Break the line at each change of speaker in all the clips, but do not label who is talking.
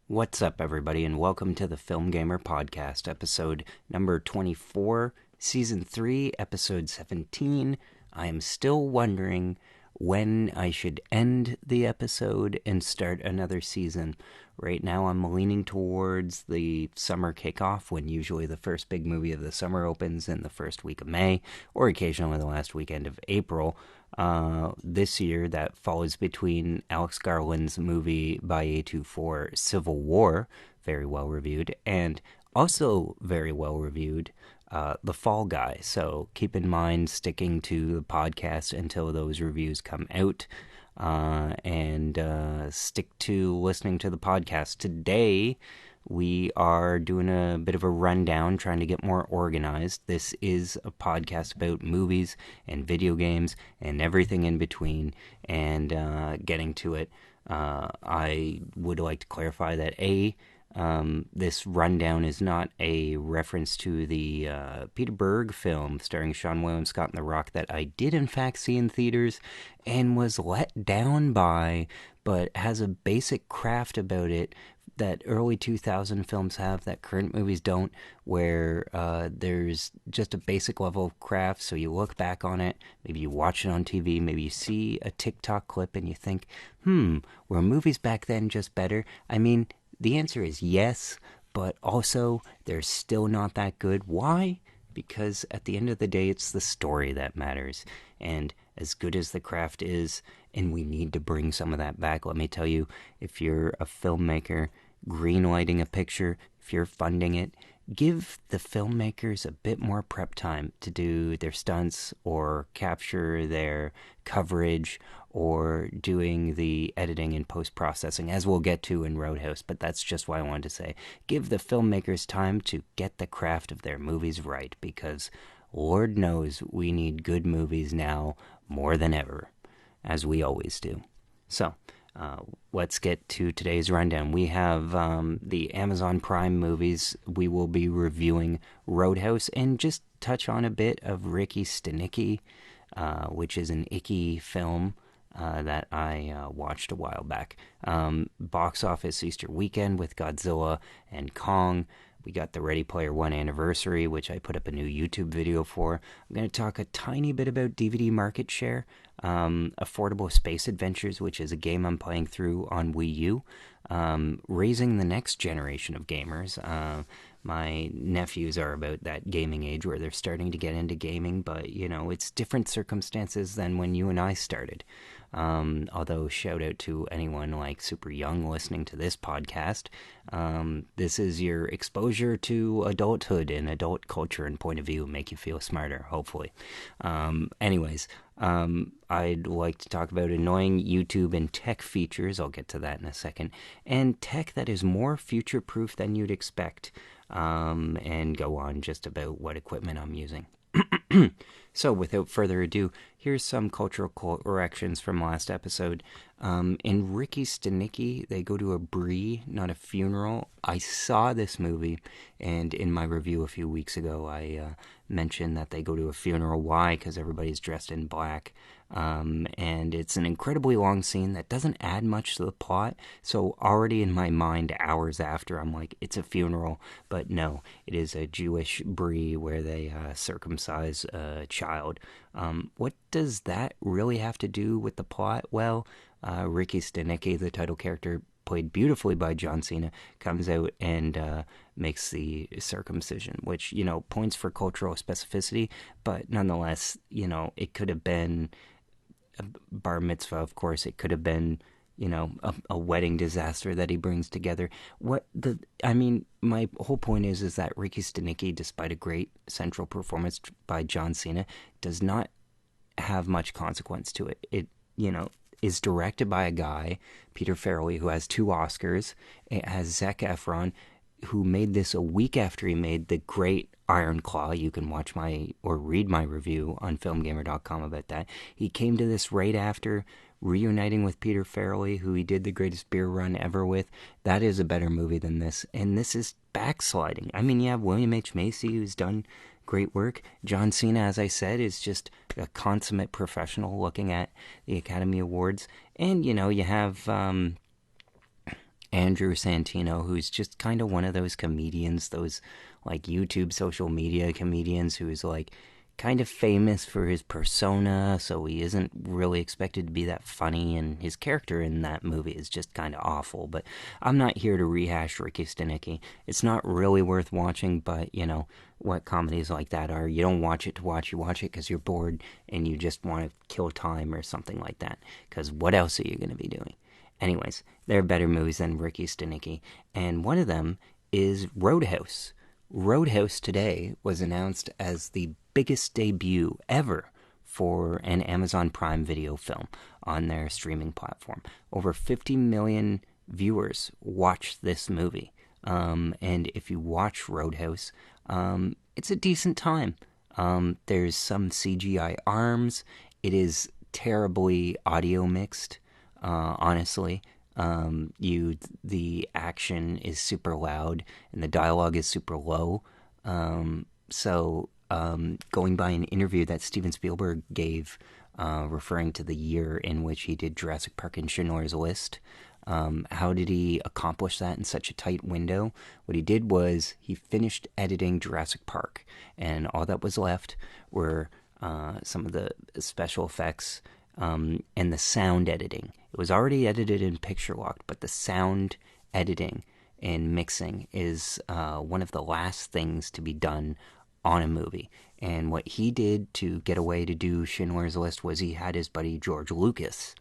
What's up, everybody, and welcome to the Film Gamer Podcast, episode number 24, season 3, episode 17. I am still wondering when I should end the episode and start another season. Right now, I'm leaning towards the summer kickoff, when usually the first big movie of the summer opens in the first week of May, or occasionally the last weekend of April. This year, that falls between Alex Garland's movie by A24, Civil War, very well reviewed, and also very well reviewed, The Fall Guy. So keep in mind sticking to the podcast until those reviews come out, and stick to listening to the podcast. Today, we are doing a bit of a rundown, trying to get more organized. This is a podcast about movies and video games and everything in between. And getting to it, I would like to clarify that this rundown is not a reference to the Peter Berg film starring Sean William Scott and The Rock that I did in fact see in theaters and was let down by, but has a basic craft about it that early 2000 films have that current movies don't, where there's just a basic level of craft. So you look back on it, maybe you watch it on TV, maybe you see a TikTok clip and you think, were movies back then just better? I mean, the answer is yes, but also they're still not that good. Why? Because at the end of the day, it's the story that matters. And as good as the craft is, and we need to bring some of that back, let me tell you, if you're a filmmaker greenlighting a picture, if you're funding it, give the filmmakers a bit more prep time to do their stunts or capture their coverage or doing the editing and post-processing, as we'll get to in Roadhouse. But that's just what I wanted to say. Give the filmmakers time to get the craft of their movies right, because Lord knows we need good movies now more than ever, as we always do. So, let's get to today's rundown. We have the Amazon Prime movies. We will be reviewing Roadhouse and just touch on a bit of Ricky Stenicki, which is an icky film that I watched a while back. Box office Easter weekend with Godzilla and Kong. We got the Ready Player One anniversary, which I put up a new YouTube video for. I'm going to talk a tiny bit about DVD market share. Affordable Space Adventures, which is a game I'm playing through on Wii-U. Raising the next generation of gamers. My nephews are about that gaming age where they're starting to get into gaming, but, you know, it's different circumstances than when you and I started. Although, shout out to anyone like super young listening to this podcast. This is your exposure to adulthood and adult culture and point of view, make you feel smarter, hopefully. Anyways, I'd like to talk about annoying YouTube and tech features. I'll get to that in a second. And tech that is more future-proof than you'd expect. And go on just about what equipment I'm using. So, without further ado, here's some cultural corrections from last episode. In Ricky Stenicki, they go to a brie, not a funeral. I saw this movie, and in my review a few weeks ago, I mentioned that they go to a funeral. Why? Because everybody's dressed in black. And it's an incredibly long scene that doesn't add much to the plot. So already in my mind, hours after, I'm like, it's a funeral. But no, it is a Jewish brie where they circumcise a child. What does that really have to do with the plot? Well, Ricky Stenicki, the title character, played beautifully by John Cena, comes out and makes the circumcision, which, you know, points for cultural specificity, but nonetheless, you know, it could have been a bar mitzvah, of course. It could have been, you know, a wedding disaster that he brings together. My whole point is that Ricky Stenicki, despite a great central performance by John Cena, does not have much consequence to it. It, you know, is directed by a guy, Peter Farrelly, who has 2 Oscars. It has Zac Efron, who made this a week after he made the great Iron Claw. You can watch or read my review on filmgamer.com about that. He came to this right after reuniting with Peter Farrelly, who he did the greatest beer run ever with. That is a better movie than this, and this is backsliding. I mean, you have William H. Macy, who's done great work. John Cena, as I said, is just a consummate professional looking at the Academy Awards. And, you know, you have Andrew Santino, who's just kind of one of those comedians, those like YouTube social media comedians who's like kind of famous for his persona, so he isn't really expected to be that funny, and his character in that movie is just kind of awful. But I'm not here to rehash Ricky Stenicki. It's not really worth watching, but you know what comedies like that are. You don't watch it to watch, you watch it because you're bored and you just want to kill time or something like that, because what else are you going to be doing? Anyways, there are better movies than Ricky Stenicki, and one of them is Roadhouse. Roadhouse today was announced as the biggest debut ever for an Amazon Prime Video film on their streaming platform. Over 50 million viewers watched this movie. And if you watch Roadhouse, it's a decent time. There's some CGI arms. It is terribly audio mixed, honestly. The action is super loud and the dialogue is super low. Going by an interview that Steven Spielberg gave, referring to the year in which he did Jurassic Park and Schindler's List, how did he accomplish that in such a tight window? What he did was he finished editing Jurassic Park, and all that was left were some of the special effects and the sound editing. It was already edited in Picture Locked, but the sound editing and mixing is one of the last things to be done on a movie. And what he did to get away to do Schindler's List was he had his buddy George Lucas.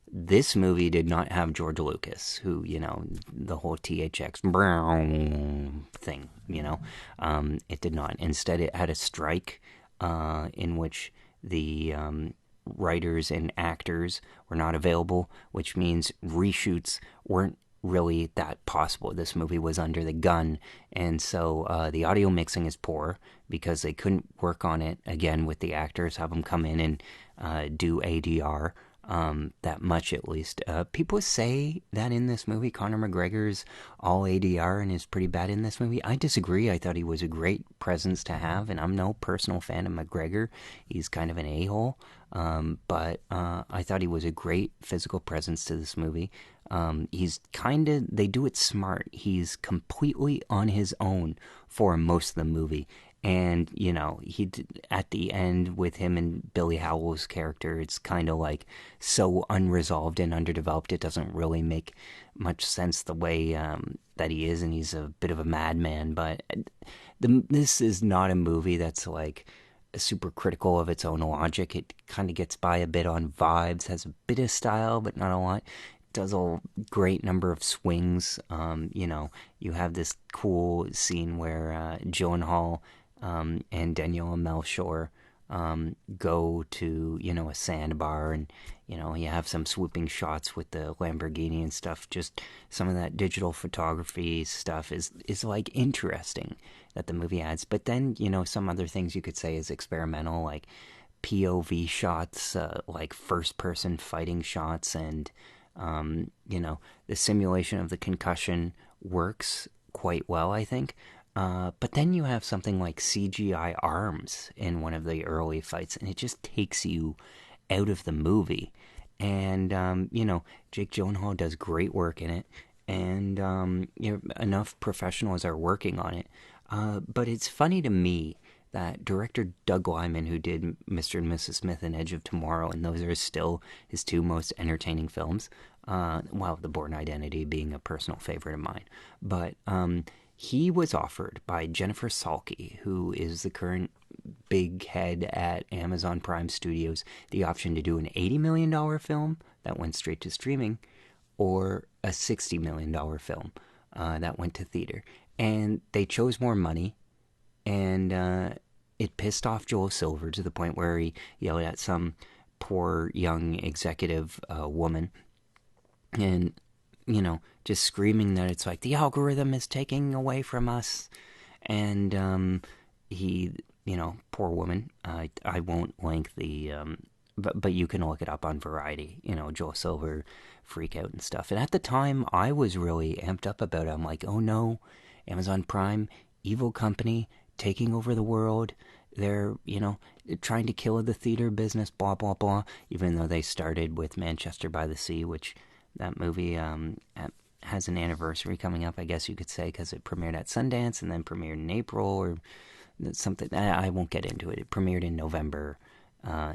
This movie did not have George Lucas, who, you know, the whole THX thing, you know, it did not. Instead, it had a strike in which the writers and actors were not available, which means reshoots weren't really that possible. This movie was under the gun, and so the audio mixing is poor because they couldn't work on it again with the actors, have them come in and do ADR. That much at least. People say that in this movie, Conor McGregor's all ADR and is pretty bad in this movie. I disagree. I thought he was a great presence to have, and I'm no personal fan of McGregor. He's kind of an a-hole, but I thought he was a great physical presence to this movie. He's they do it smart. He's completely on his own for most of the movie. And, you know, at the end with him and Billy Howell's character, it's kind of like so unresolved and underdeveloped. It doesn't really make much sense the way that he is, and he's a bit of a madman. But this is not a movie that's like super critical of its own logic. It kind of gets by a bit on vibes, has a bit of style, but not a lot. Does a great number of swings. You know, you have this cool scene where Gyllenhaal and Daniela Melchior go to, you know, a sandbar, and, you know, you have some swooping shots with the Lamborghini and stuff. Just some of that digital photography stuff is like interesting that the movie adds. But then, you know, some other things you could say is experimental, like POV shots, like first person fighting shots, and you know, the simulation of the concussion works quite well, I think. But then you have something like CGI arms in one of the early fights, and it just takes you out of the movie. And, you know, Jake Gyllenhaal does great work in it, and you know, enough professionals are working on it. But it's funny to me that director Doug Liman, who did Mr. and Mrs. Smith and Edge of Tomorrow, and those are still his two most entertaining films, while The Bourne Identity being a personal favorite of mine. But he was offered by Jennifer Salke, who is the current big head at Amazon Prime Studios, the option to do an $80 million film that went straight to streaming, or a $60 million film that went to theater. And they chose more money, and it pissed off Joel Silver to the point where he yelled at some poor young executive woman, and, you know, just screaming that it's like the algorithm is taking away from us. And he, you know, poor woman, I won't link the but you can look it up on Variety, you know, Joel Silver freak out and stuff. And at the time I was really amped up about it. I'm like, oh no, Amazon Prime, evil company taking over the world. They're, you know, trying to kill the theater business, blah blah blah, even though they started with Manchester by the Sea, which that movie has an anniversary coming up, I guess you could say, because it premiered at Sundance and then premiered in April or something. I won't get into it. It premiered in November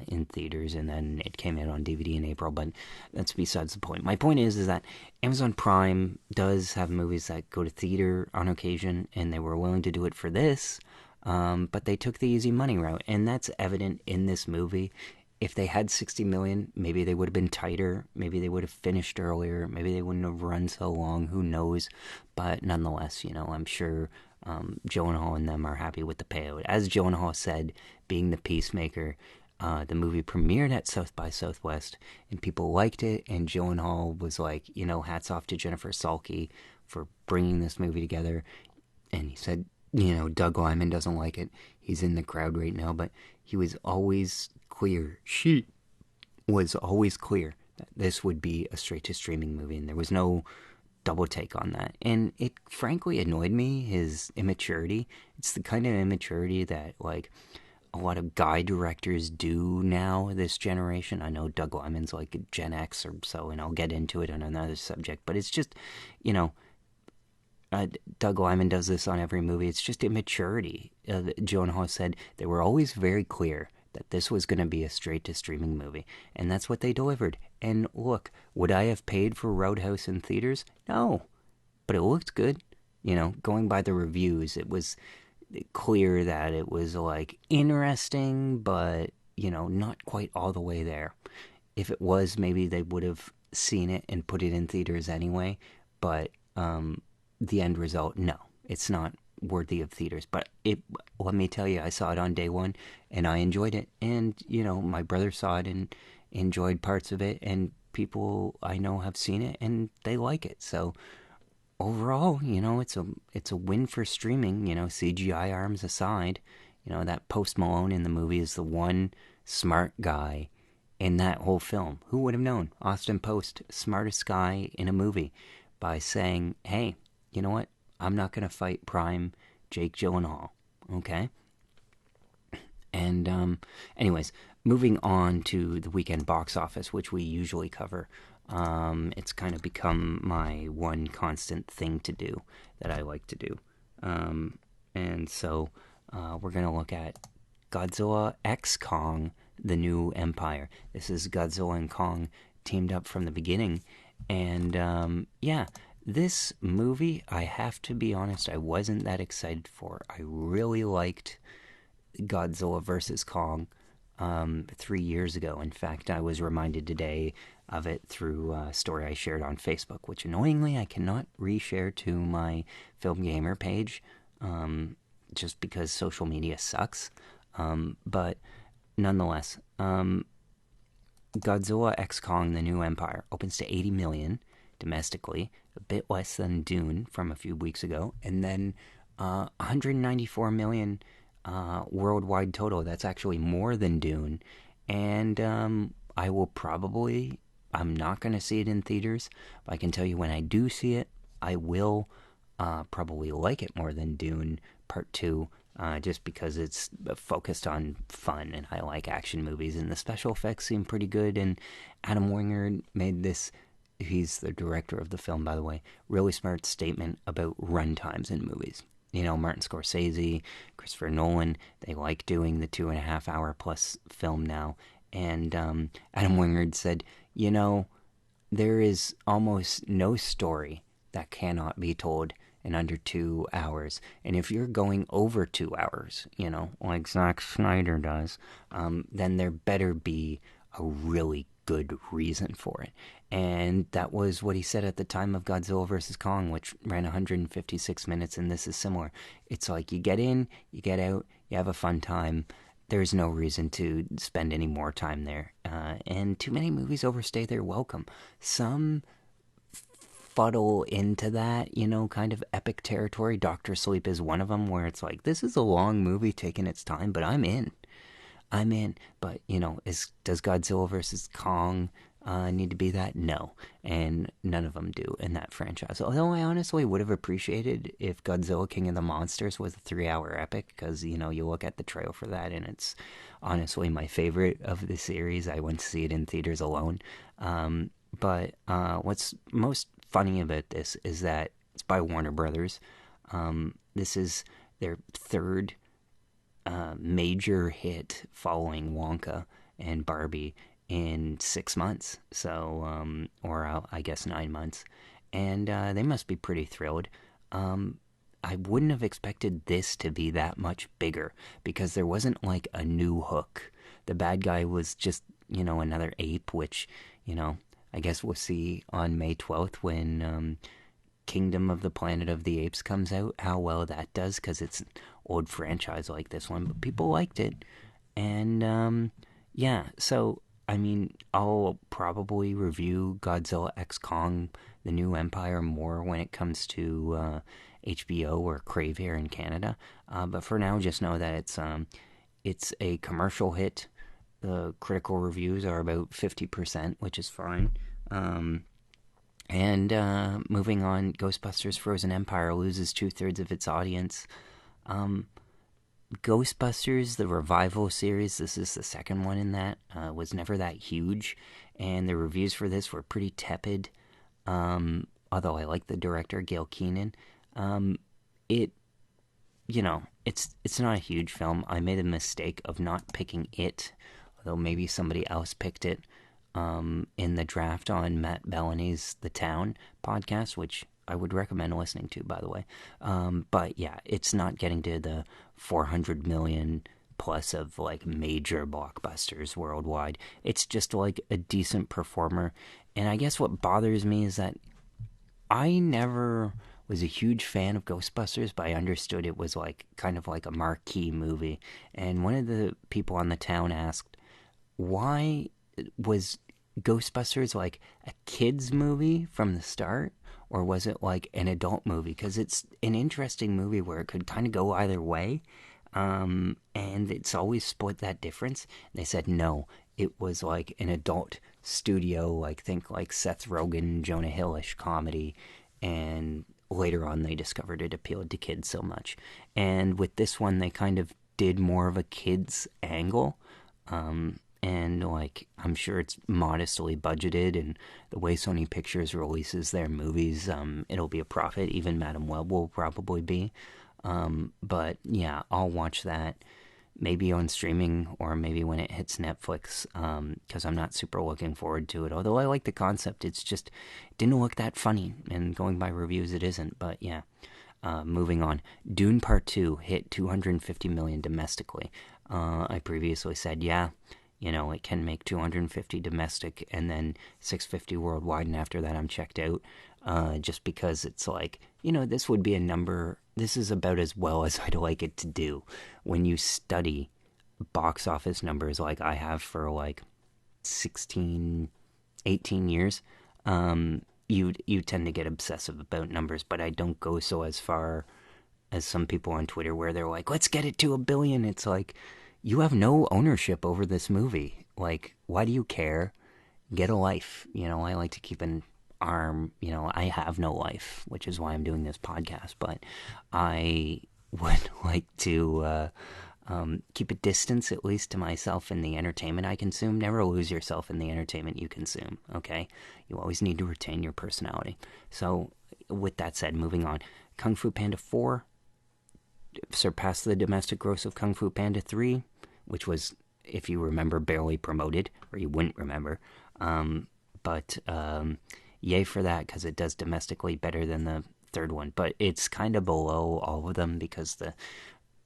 in theaters, and then it came out on DVD in April, but that's besides the point. My point is that Amazon Prime does have movies that go to theater on occasion, and they were willing to do it for this, but they took the easy money route, and that's evident in this movie. If they had 60 million, maybe they would have been tighter, maybe they would have finished earlier, maybe they wouldn't have run so long, who knows, but nonetheless, I'm sure Gyllenhaal and them are happy with the payout. As Gyllenhaal said, being the peacemaker, the movie premiered at South by Southwest, and people liked it, and Gyllenhaal was like, hats off to Jennifer Salke for bringing this movie together, and he said, Doug Liman doesn't like it. He's in the crowd right now, but he was always clear. She was always clear that this would be a straight-to-streaming movie, and there was no double take on that. And it frankly annoyed me, his immaturity. It's the kind of immaturity that, like, a lot of guy directors do now, this generation. I know Doug Liman's like Gen X or so, and I'll get into it on another subject, but it's just, Doug Liman does this on every movie. It's just immaturity. Gyllenhaal said they were always very clear that this was going to be a straight-to-streaming movie, and that's what they delivered. And look, would I have paid for Roadhouse in theaters? No, but it looked good. Going by the reviews, it was clear that it was, like, interesting, but, not quite all the way there. If it was, maybe they would have seen it and put it in theaters anyway, but the end result, no, it's not worthy of theaters. But let me tell you, I saw it on day one, and I enjoyed it. And, my brother saw it and enjoyed parts of it, and people I know have seen it, and they like it. So overall, it's a win for streaming, CGI arms aside. That Post Malone in the movie is the one smart guy in that whole film. Who would have known? Austin Post, smartest guy in a movie, by saying, hey, you know what? I'm not going to fight Prime Jake Gyllenhaal, okay? And anyways, moving on to the weekend box office, which we usually cover. It's kind of become my one constant thing to do that I like to do. And so we're going to look at Godzilla x Kong, The New Empire. This is Godzilla and Kong teamed up from the beginning. And yeah, this movie, I have to be honest, I wasn't that excited for. I really liked Godzilla vs. Kong 3 years ago. In fact, I was reminded today of it through a story I shared on Facebook, which annoyingly I cannot reshare to my Film Gamer page, just because social media sucks. But nonetheless, Godzilla x Kong, The New Empire opens to 80 million domestically, a bit less than Dune from a few weeks ago, and then 194 million worldwide total. That's actually more than Dune. And I'm not going to see it in theaters, but I can tell you when I do see it, I will probably like it more than Dune Part 2, just because it's focused on fun, and I like action movies, and the special effects seem pretty good, and Adam Wingard made this, he's the director of the film, by the way, really smart statement about runtimes in movies. Martin Scorsese, Christopher Nolan, they like doing the 2.5 hour plus film now. And Adam Wingard said, there is almost no story that cannot be told in under 2 hours. And if you're going over 2 hours, like Zack Snyder does, then there better be a really good reason for it. And that was what he said at the time of Godzilla vs. Kong, which ran 156 minutes, and this is similar. It's like you get in, you get out, you have a fun time. There's no reason to spend any more time there. And too many movies overstay their welcome. Some fuddle into that, kind of epic territory. Doctor Sleep is one of them, where it's like, this is a long movie taking its time, but I'm in. But, does Godzilla vs. Kong need to be that? No. And none of them do in that franchise. Although I honestly would have appreciated if Godzilla King of the Monsters was a 3-hour epic, because, you look at the trailer for that, and it's honestly my favorite of the series. I went to see it in theaters alone. But what's most funny about this is that it's by Warner Brothers. This is their third major hit following Wonka and Barbie in 6 months. So, or I guess 9 months. And they must be pretty thrilled. I wouldn't have expected this to be that much bigger because there wasn't like a new hook. The bad guy was just, another ape, which, I guess we'll see on May 12th when Kingdom of the Planet of the Apes comes out, how well that does, because it's an old franchise like this one, but people liked it. And yeah, so I mean, I'll probably review Godzilla X Kong, The New Empire more when it comes to HBO or Crave here in Canada. But for now, just know that it's a commercial hit. The critical reviews are about 50%, which is fine. And moving on, Ghostbusters Frozen Empire loses 2/3 of its audience. Ghostbusters, the revival series, this is the second one in that, was never that huge. And the reviews for this were pretty tepid. Although I like the director, Gail Keenan. It's not a huge film. I made a mistake of not picking it, although maybe somebody else picked it in the draft on Matt Bellamy's The Town podcast, which I would recommend listening to, by the way. But yeah, it's not getting to the 400 million plus of like major blockbusters worldwide. It's just like a decent performer. And I guess what bothers me is that I never was a huge fan of Ghostbusters, but I understood it was like kind of like a marquee movie. And one of the people on The Town asked, why was Ghostbusters like a kid's movie from the start, or was it like an adult movie? Because it's an interesting movie where it could kind of go either way, and it's always split that difference. They said no, it was like an adult studio, like think like Seth Rogen, Jonah Hill-ish comedy, and later on they discovered it appealed to kids so much. And with this one, they kind of did more of a kids angle. And like I'm sure it's modestly budgeted, and the way Sony Pictures releases their movies, it'll be a profit. Even Madam Web will probably be. But yeah, I'll watch that maybe on streaming or maybe when it hits Netflix, because I'm not super looking forward to it. Although I like the concept, it's just it didn't look that funny, and going by reviews, it isn't. But yeah, moving on. Dune Part 2 hit 250 million domestically. I previously said, yeah, it can make 250 domestic and then 650 worldwide, and after that I'm checked out. Just because it's like, this would be a number, this is about as well as I'd like it to do. When you study box office numbers like I have for like 16, 18 years, you tend to get obsessive about numbers, but I don't go so as far as some people on Twitter where they're like, let's get it to 1 billion. It's like, you have no ownership over this movie. Like, why do you care? Get a life. I like to keep an arm. I have no life, which is why I'm doing this podcast. But I would like to keep a distance, at least to myself, in the entertainment I consume. Never lose yourself in the entertainment you consume, okay? You always need to retain your personality. So, with that said, moving on. Kung Fu Panda 4 surpassed the domestic gross of Kung Fu Panda 3, which was, if you remember, barely promoted, or you wouldn't remember. But yay for that, because it does domestically better than the third one. But it's kind of below all of them because the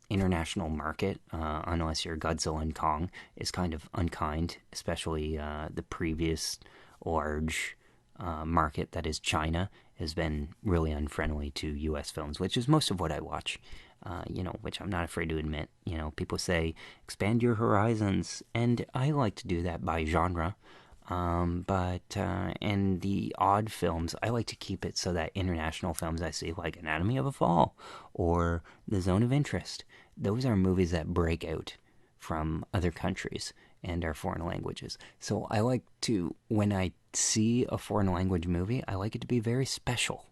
international market, unless you're Godzilla and Kong, is kind of unkind, especially the previous large market that is China has been really unfriendly to U.S. films, which is most of what I watch. Which I'm not afraid to admit. People say, expand your horizons, and I like to do that by genre. But in the odd films, I like to keep it so that international films I see, like Anatomy of a Fall or The Zone of Interest, those are movies that break out from other countries and are foreign languages. So I like to, when I see a foreign language movie, I like it to be very special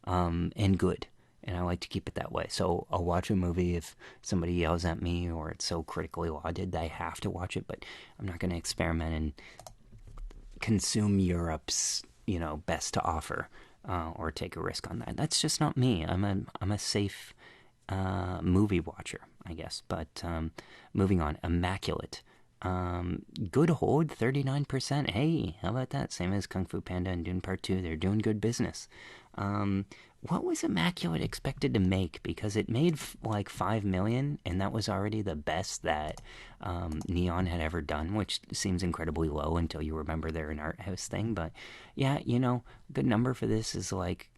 and good. And I like to keep it that way. So I'll watch a movie if somebody yells at me or it's so critically lauded that I have to watch it. But I'm not going to experiment and consume Europe's, best to offer. or take a risk on that. That's just not me. I'm a safe movie watcher, I guess. But moving on, Immaculate. Good hold, 39%. Hey, how about that? Same as Kung Fu Panda and Dune Part 2. They're doing good business. What was Immaculate expected to make? Because it made like $5 million, and that was already the best that Neon had ever done, which seems incredibly low until you remember they're an art house thing. But yeah, a good number for this is like,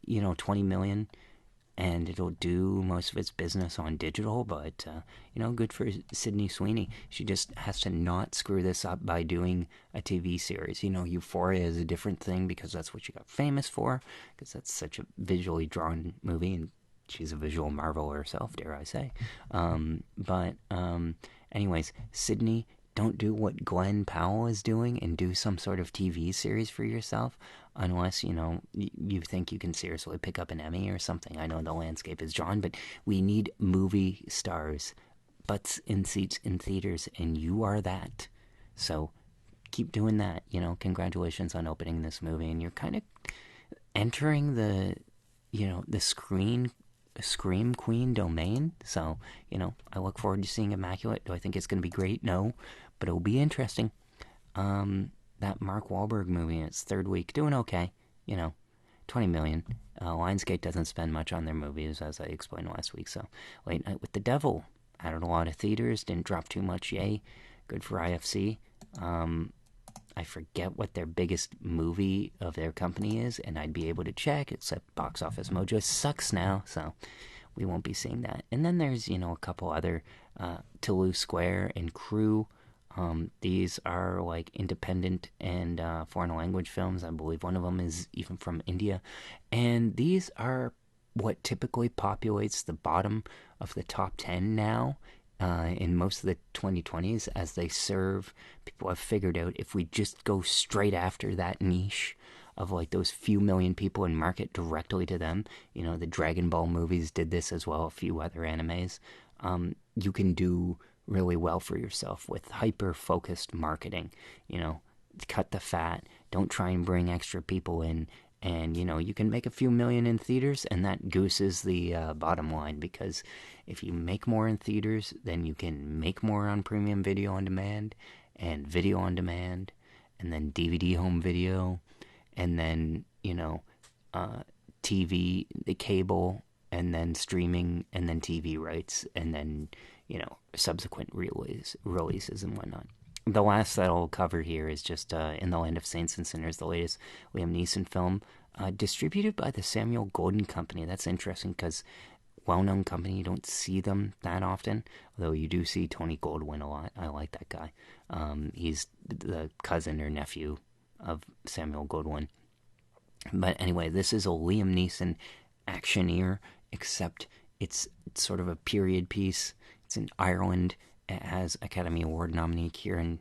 20 million, and it'll do most of its business on digital. But good for Sydney Sweeney. She just has to not screw this up by doing a TV series. Euphoria is a different thing because that's what she got famous for, because that's such a visually drawn movie, and she's a visual marvel herself, dare I say. Anyways, Sydney, don't do what Glenn Powell is doing and do some sort of TV series for yourself, unless you think you can seriously pick up an Emmy or something. I know the landscape is drawn, but we need movie stars, butts in seats in theaters, and you are that. So keep doing that. Congratulations on opening this movie, and you're kind of entering the Scream Queen domain. So I look forward to seeing Immaculate. Do I think it's going to be great? No, but it'll be interesting. That Mark Wahlberg movie in its third week, doing okay. 20 million. Lionsgate doesn't spend much on their movies, as I explained last week. So Late Night with the Devil added a lot of theaters, didn't drop too much. Yay, good for IFC. I forget what their biggest movie of their company is, and I'd be able to check, except Box Office Mojo sucks now, so we won't be seeing that. And then there's, a couple other, Toulouse Square and Crew. These are like independent and foreign language films. I believe one of them is even from India. And these are what typically populates the bottom of the top 10 now. In most of the 2020s, as they serve, people have figured out if we just go straight after that niche of like those few million people and market directly to them. The Dragon Ball movies did this as well, a few other animes. You can do really well for yourself with hyper-focused marketing. Cut the fat, don't try and bring extra people in. And, you can make a few million in theaters, and that gooses the bottom line, because if you make more in theaters, then you can make more on premium video on demand, and video on demand, and then DVD home video, and then, TV, the cable, and then streaming, and then TV rights, and then, subsequent releases and whatnot. The last that I'll cover here is just In the Land of Saints and Sinners, the latest Liam Neeson film, distributed by the Samuel Goldwyn Company. That's interesting because well-known company, you don't see them that often, although you do see Tony Goldwyn a lot. I like that guy. He's the cousin or nephew of Samuel Goldwyn. But anyway, this is a Liam Neeson actioneer, except it's sort of a period piece. It's in Ireland. It has Academy Award nominee Kerry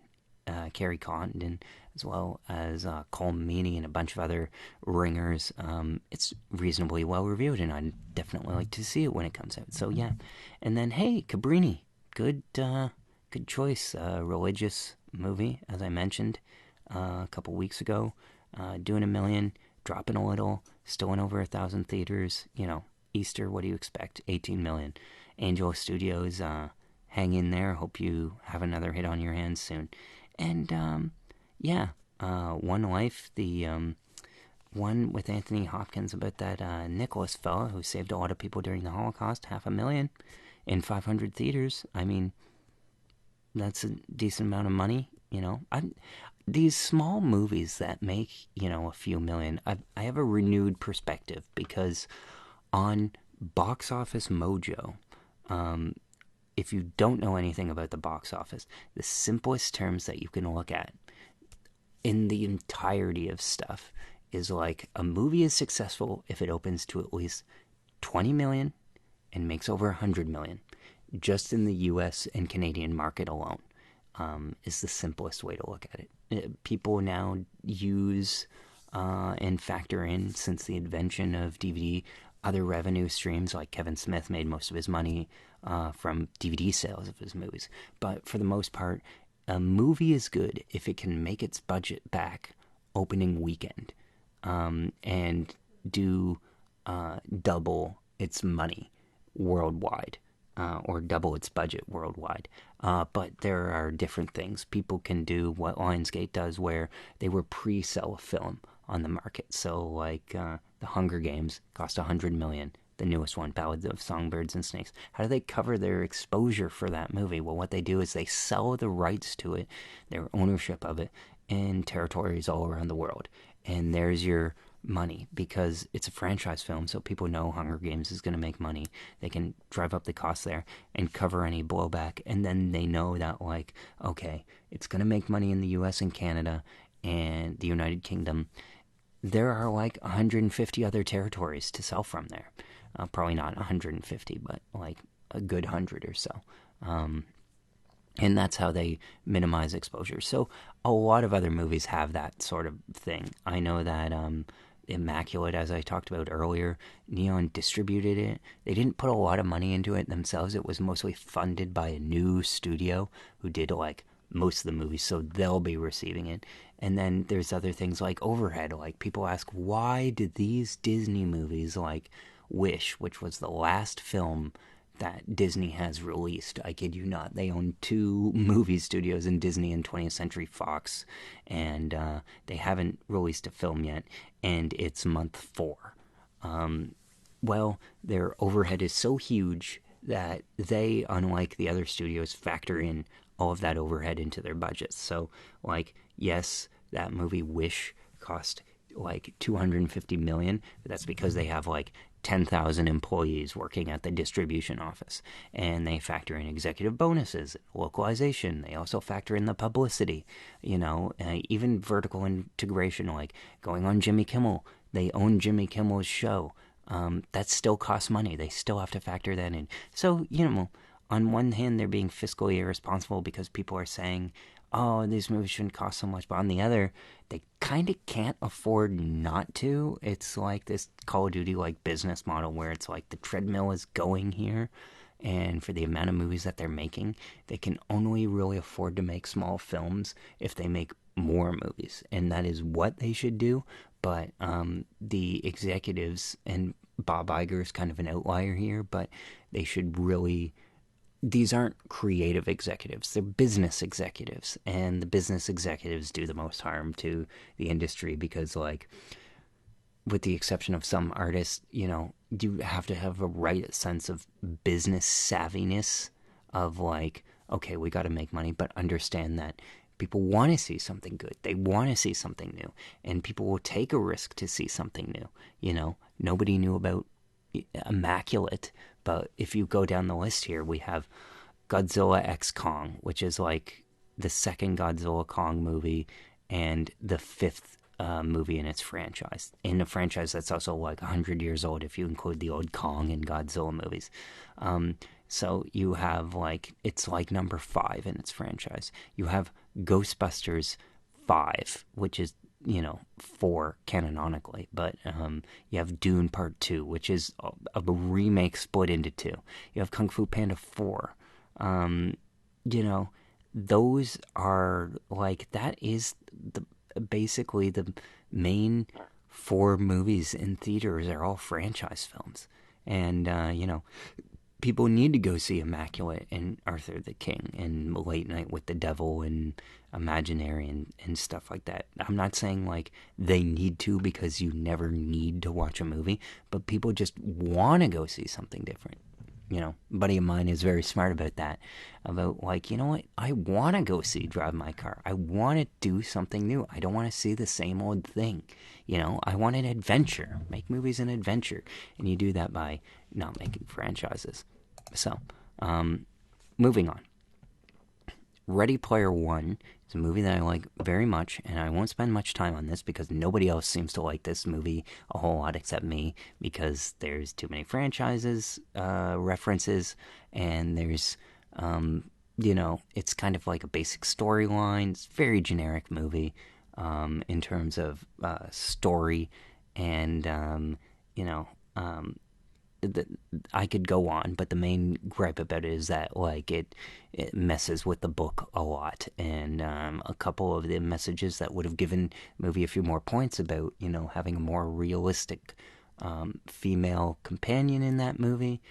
Condon, as well as Colm Meaney and a bunch of other ringers. It's reasonably well reviewed, and I'd definitely like to see it when it comes out. So yeah, and then hey, Cabrini, good choice. Religious movie, as I mentioned a couple weeks ago, doing $1 million, dropping a little, still in over 1,000 theaters. Easter, what do you expect? 18 million. Angel Studios. Hang in there. Hope you have another hit on your hands soon. And, One Life, the one with Anthony Hopkins about that Nicholas fella who saved a lot of people during the Holocaust, 500,000 in 500 theaters. I mean, that's a decent amount of money, These small movies that make, a few million, I have a renewed perspective, because on Box Office Mojo, if you don't know anything about the box office, the simplest terms that you can look at in the entirety of stuff is like a movie is successful if it opens to at least 20 million and makes over 100 million, just in the US and Canadian market alone, is the simplest way to look at it. People now use and factor in, since the invention of DVD, other revenue streams. Like Kevin Smith made most of his money from DVD sales of his movies. But for the most part, a movie is good if it can make its budget back opening weekend. and do double its money worldwide, or double its budget worldwide. But there are different things. People can do what Lionsgate does, where they will pre-sell a film on the market. So, like the Hunger Games cost $100 million. The newest one, Ballads of Songbirds and Snakes. How do they cover their exposure for that movie? Well, what they do is they sell the rights to it, their ownership of it, in territories all around the world. And there's your money, because it's a franchise film, so people know Hunger Games is going to make money. They can drive up the cost there and cover any blowback, and then they know that, like, okay, it's going to make money in the US and Canada and the United Kingdom. There are like 150 other territories to sell from there. Probably not 150, but like a good 100 or so. And that's how they minimize exposure. So a lot of other movies have that sort of thing. I know that Immaculate, as I talked about earlier, Neon distributed it. They didn't put a lot of money into it themselves. It was mostly funded by a new studio who did like most of the movies, so they'll be receiving it. And then there's other things like overhead. Like, people ask, why did these Disney movies, like Wish, which was the last film that Disney has released, I kid you not, they own two movie studios in Disney and 20th Century Fox, and they haven't released a film yet, and it's month 4. Well, their overhead is so huge that they, unlike the other studios, factor in all of that overhead into their budgets. So, like, yes, that movie Wish cost like $250 million, but that's because they have like 10,000 employees working at the distribution office, and they factor in executive bonuses, localization. They also factor in the publicity, even vertical integration, like going on Jimmy Kimmel. They own Jimmy Kimmel's show. That still costs money. They still have to factor that in. So, on one hand, they're being fiscally irresponsible because people are saying, oh, these movies shouldn't cost so much. But on the other, they kind of can't afford not to. It's like this Call of Duty like business model where it's like the treadmill is going here. And for the amount of movies that they're making, they can only really afford to make small films if they make more movies. And that is what they should do. But the executives, and Bob Iger is kind of an outlier here, but they should really... These aren't creative executives, they're business executives, and the business executives do the most harm to the industry because, like, with the exception of some artists, you have to have a right sense of business savviness of, like, okay, we got to make money, but understand that people want to see something good. They want to see something new, and people will take a risk to see something new. Nobody knew about Immaculate, but if you go down the list here, we have Godzilla X Kong, which is like the second Godzilla Kong movie and the 5th movie in its franchise. In a franchise that's also like 100 years old if you include the old Kong and Godzilla movies. So you have like, it's like number 5 in its franchise. You have Ghostbusters 5, which is 4 canonically, but you have Dune Part 2, which is a remake split into 2. You have Kung Fu Panda 4. Those are like, that is basically the main 4 movies in theaters are all franchise films, and people need to go see Immaculate and Arthur the King and Late Night with the Devil and Imaginary and stuff like that. I'm not saying like they need to, because you never need to watch a movie, but people just want to go see something different. A buddy of mine is very smart about that, about like, what, I want to go see Drive My Car. I want to do something new. I don't want to see the same old thing. I want an adventure. Make movies an adventure, and you do that by not making franchises. So, moving on. Ready Player One is a movie that I like very much, and I won't spend much time on this because nobody else seems to like this movie a whole lot except me, because there's too many franchises, references, and there's, it's kind of like a basic storyline. It's a very generic movie in terms of story, and, I could go on, but the main gripe about it is that like it messes with the book a lot, and a couple of the messages that would have given the movie a few more points about having a more realistic female companion in that movie,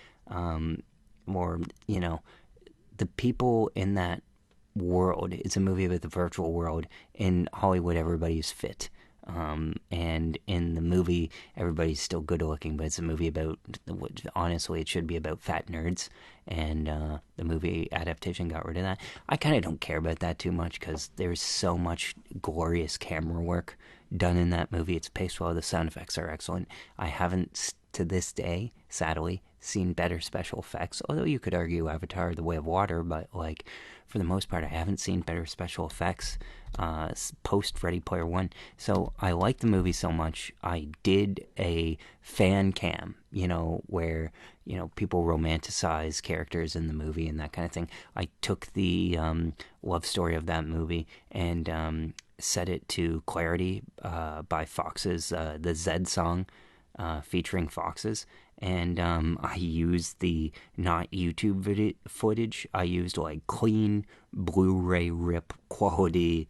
more the people in that world. It's a movie about the virtual world. In Hollywood, everybody's fit. And in the movie, everybody's still good looking, but it's a movie about, honestly, it should be about fat nerds. And the movie adaptation got rid of that. I kind of don't care about that too much because there's so much glorious camera work done in that movie. It's paced well, the sound effects are excellent. I haven't, to this day, sadly, seen better special effects, although you could argue Avatar: The Way of Water, but like for the most part I haven't seen better special effects post Ready Player One. So I like the movie so much I did a fan cam, where people romanticize characters in the movie and that kind of thing. I took the love story of that movie and set it to Clarity by Foxes, the Zed song featuring Foxes, and I used the not YouTube footage. I used like clean Blu-ray rip quality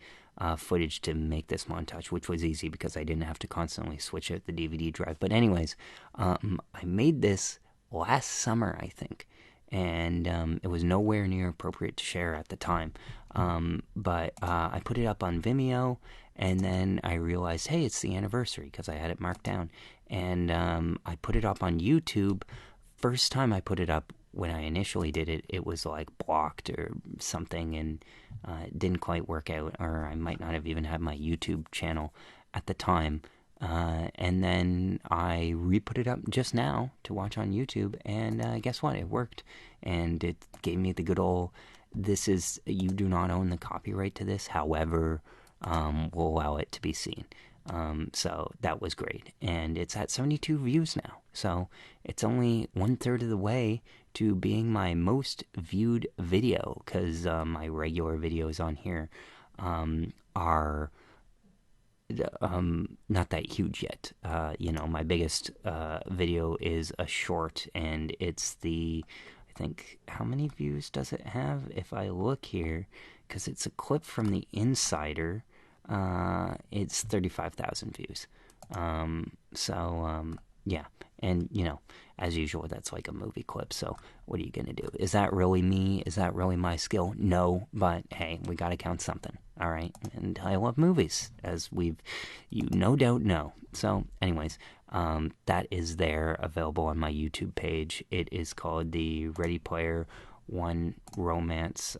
footage to make this montage, which was easy because I didn't have to constantly switch out the DVD drive. But anyways, I made this last summer, I think, and it was nowhere near appropriate to share at the time. But I put it up on Vimeo, and then I realized, hey, it's the anniversary because I had it marked down. And I put it up on YouTube. First time I put it up, when I initially did it, it was like blocked or something, and it didn't quite work out, or I might not have even had my YouTube channel at the time. And then I re-put it up just now to watch on YouTube, and guess what? It worked, and it gave me the good old, you do not own the copyright to this, however, we'll allow it to be seen. So that was great, and it's at 72 views now, so it's only 1/3 of the way to being my most viewed video, because my regular videos on here are not that huge yet. My biggest video is a short, and it's I think, how many views does it have? If I look here, because it's a clip from The Insider, it's 35,000 views. Yeah, and as usual, that's like a movie clip. So what are you gonna do? Is that really me? Is that really my skill? No, but hey, we gotta count something. All right, and I love movies, as you no doubt know. So, anyways, that is there, available on my YouTube page. It is called the Ready Player One Romance,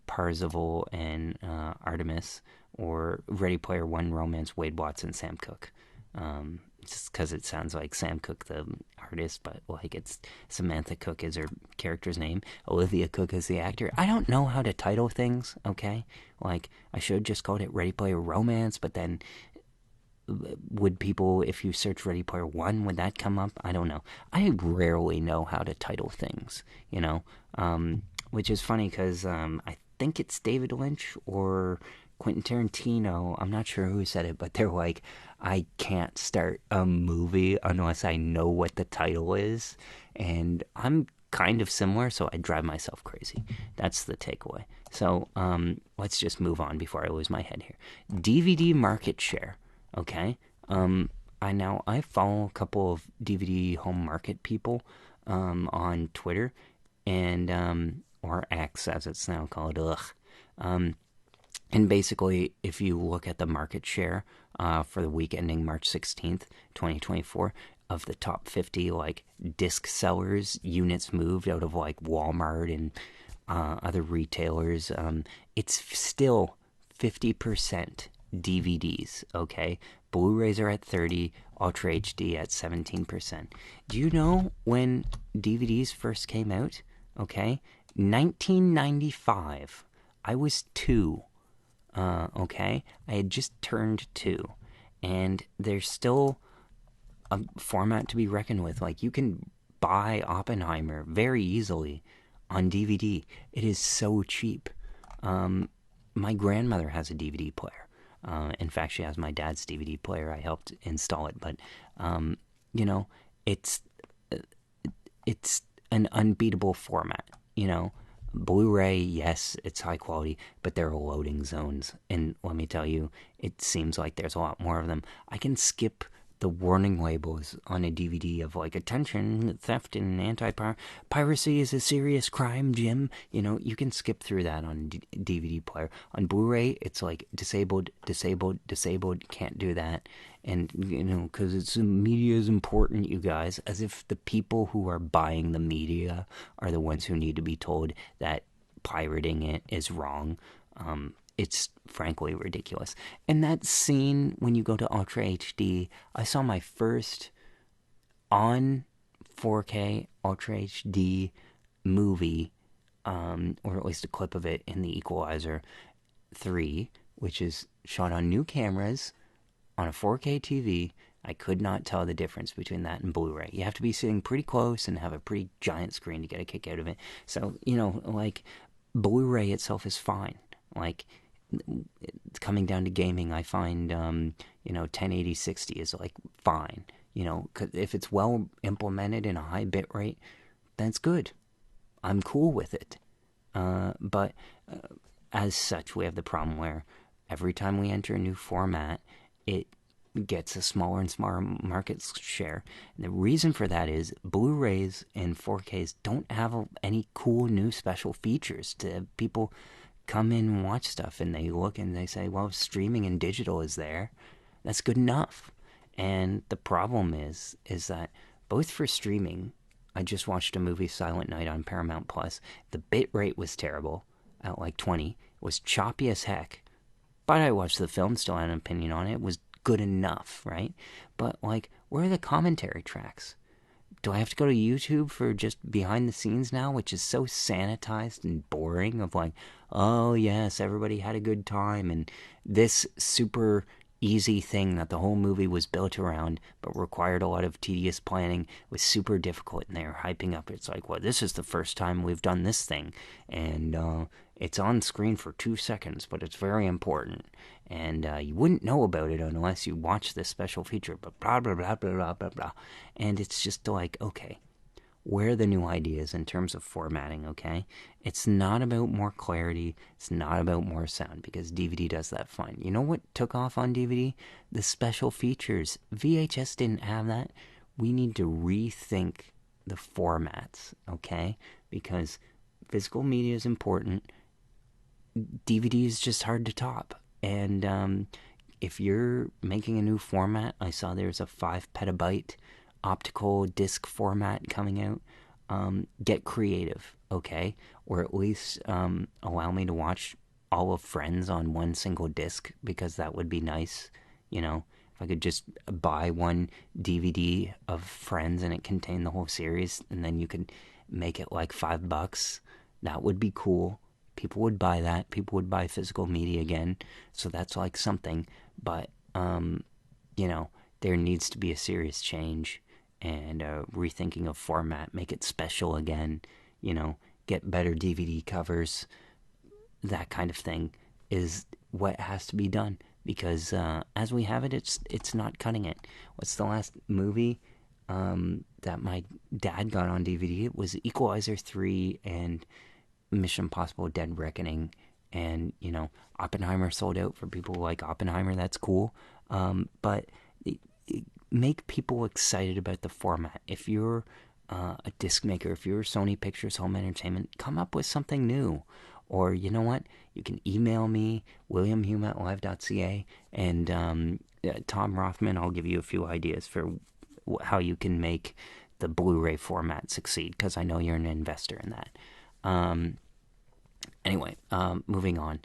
Parzival and Artemis, or Ready Player One Romance, Wade Watson, Sam Cooke. Just because it sounds like Sam Cooke, the artist, but like it's Samantha Cooke is her character's name. Olivia Cooke is the actor. I don't know how to title things, okay? Like, I should have just called it Ready Player Romance, but then would people, if you search Ready Player One, would that come up? I don't know. I rarely know how to title things, which is funny because I think it's David Lynch or Quentin Tarantino, I'm not sure who said it, but they're like, I can't start a movie unless I know what the title is, and I'm kind of similar, so I drive myself crazy. That's the takeaway. So let's just move on before I lose my head here. DVD market share, okay? I follow a couple of DVD home market people on Twitter, and or X as it's now called. And basically, if you look at the market share for the week ending March 16th, 2024, of the top 50 like disc sellers, units moved out of like Walmart and other retailers, it's still 50% DVDs, okay? Blu-rays are at 30, Ultra HD at 17%. Do you know when DVDs first came out? Okay, 1995. I was 2. Okay, I had just turned 2, and there's still a format to be reckoned with. Like, you can buy Oppenheimer very easily on DVD. It is so cheap. My grandmother has a DVD player. In fact, she has my dad's DVD player. I helped install it, but it's it's an unbeatable format, you know. Blu-ray, yes, it's high quality, but there are loading zones, and let me tell you, it seems like there's a lot more of them. I can skip the warning labels on a DVD of like, attention, theft and anti-piracy is a serious crime, Jim. You know, you can skip through that on DVD player. On Blu-ray, it's like disabled, disabled, disabled. Can't do that. And, you know, because it's media is important, you guys, as if the people who are buying the media are the ones who need to be told that pirating it is wrong. It's frankly ridiculous. And that scene when you go to Ultra HD, I saw my first on 4K Ultra HD movie, or at least a clip of it in the Equalizer 3, which is shot on new cameras on a 4K TV. I could not tell the difference between that and Blu-ray. You have to be sitting pretty close and have a pretty giant screen to get a kick out of it. So, you know, like, Blu-ray itself is fine. Like, coming down to gaming, I find, 1080-60 is, like, fine. You know, 'cause if it's well implemented in a high bit rate, that's good. I'm cool with it. But as such, we have the problem where every time we enter a new format, it gets a smaller and smaller market share. And the reason for that is Blu-rays and 4Ks don't have any cool new special features to have people come in and watch stuff, and they look and they say, well, streaming and digital is there. That's good enough. And the problem is that both for streaming, I just watched a movie, Silent Night, on Paramount Plus. The bit rate was terrible at like 20. It was choppy as heck. But I watched the film, still had an opinion on it. It was good enough, right? But, like, where are the commentary tracks? Do I have to go to YouTube for just behind the scenes now, which is so sanitized and boring, of like, oh yes, everybody had a good time, and this super easy thing that the whole movie was built around but required a lot of tedious planning was super difficult, and they're hyping up. It's like, well, this is the first time we've done this thing, and it's on screen for 2 seconds, but it's very important, and you wouldn't know about it unless you watch this special feature, but blah blah blah blah blah blah blah. And it's just like, okay, where are the new ideas in terms of formatting? Okay, it's not about more clarity, it's not about more sound, because DVD does that fine. You know what took off on DVD? The special features. VHS didn't have that. We need to rethink the formats, okay? Because physical media is important. DVD is just hard to top. And if you're making a new format, I saw there's a 5 petabyte optical disc format coming out. Get creative, okay? Or at least allow me to watch all of Friends on one single disc, because that would be nice, you know? If I could just buy one DVD of Friends and it contained the whole series, and then you could make it like $5, that would be cool. People would buy that. People would buy physical media again. So that's like something. But, there needs to be a serious change and rethinking of format. Make it special again. Get better DVD covers. That kind of thing is what has to be done. Because as we have it, it's not cutting it. What's the last movie that my dad got on DVD? It was Equalizer 3 and Mission Impossible Dead Reckoning. And, Oppenheimer sold out. For people who like Oppenheimer, that's cool. But make people excited about the format. If you're a disc maker, if you're Sony Pictures Home Entertainment, come up with something new. Or, you know what? You can email me, williamhume@live.ca, and Tom Rothman, I'll give you a few ideas for how you can make the Blu-ray format succeed, because I know you're an investor in that. Anyway, moving on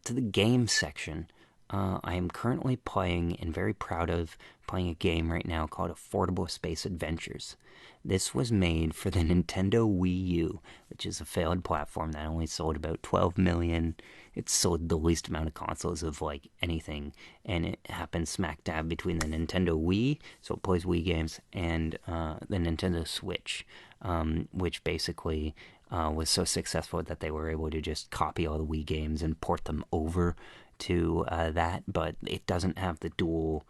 to the game section. I am currently playing, and very proud of playing, a game right now called Affordable Space Adventures. This was made for the Nintendo Wii U, which is a failed platform that only sold about 12 million. It sold the least amount of consoles of like anything, and it happened smack dab between the Nintendo Wii, so it plays Wii games, and the Nintendo Switch, which basically was so successful that they were able to just copy all the Wii games and port them over to that, but it doesn't have the dual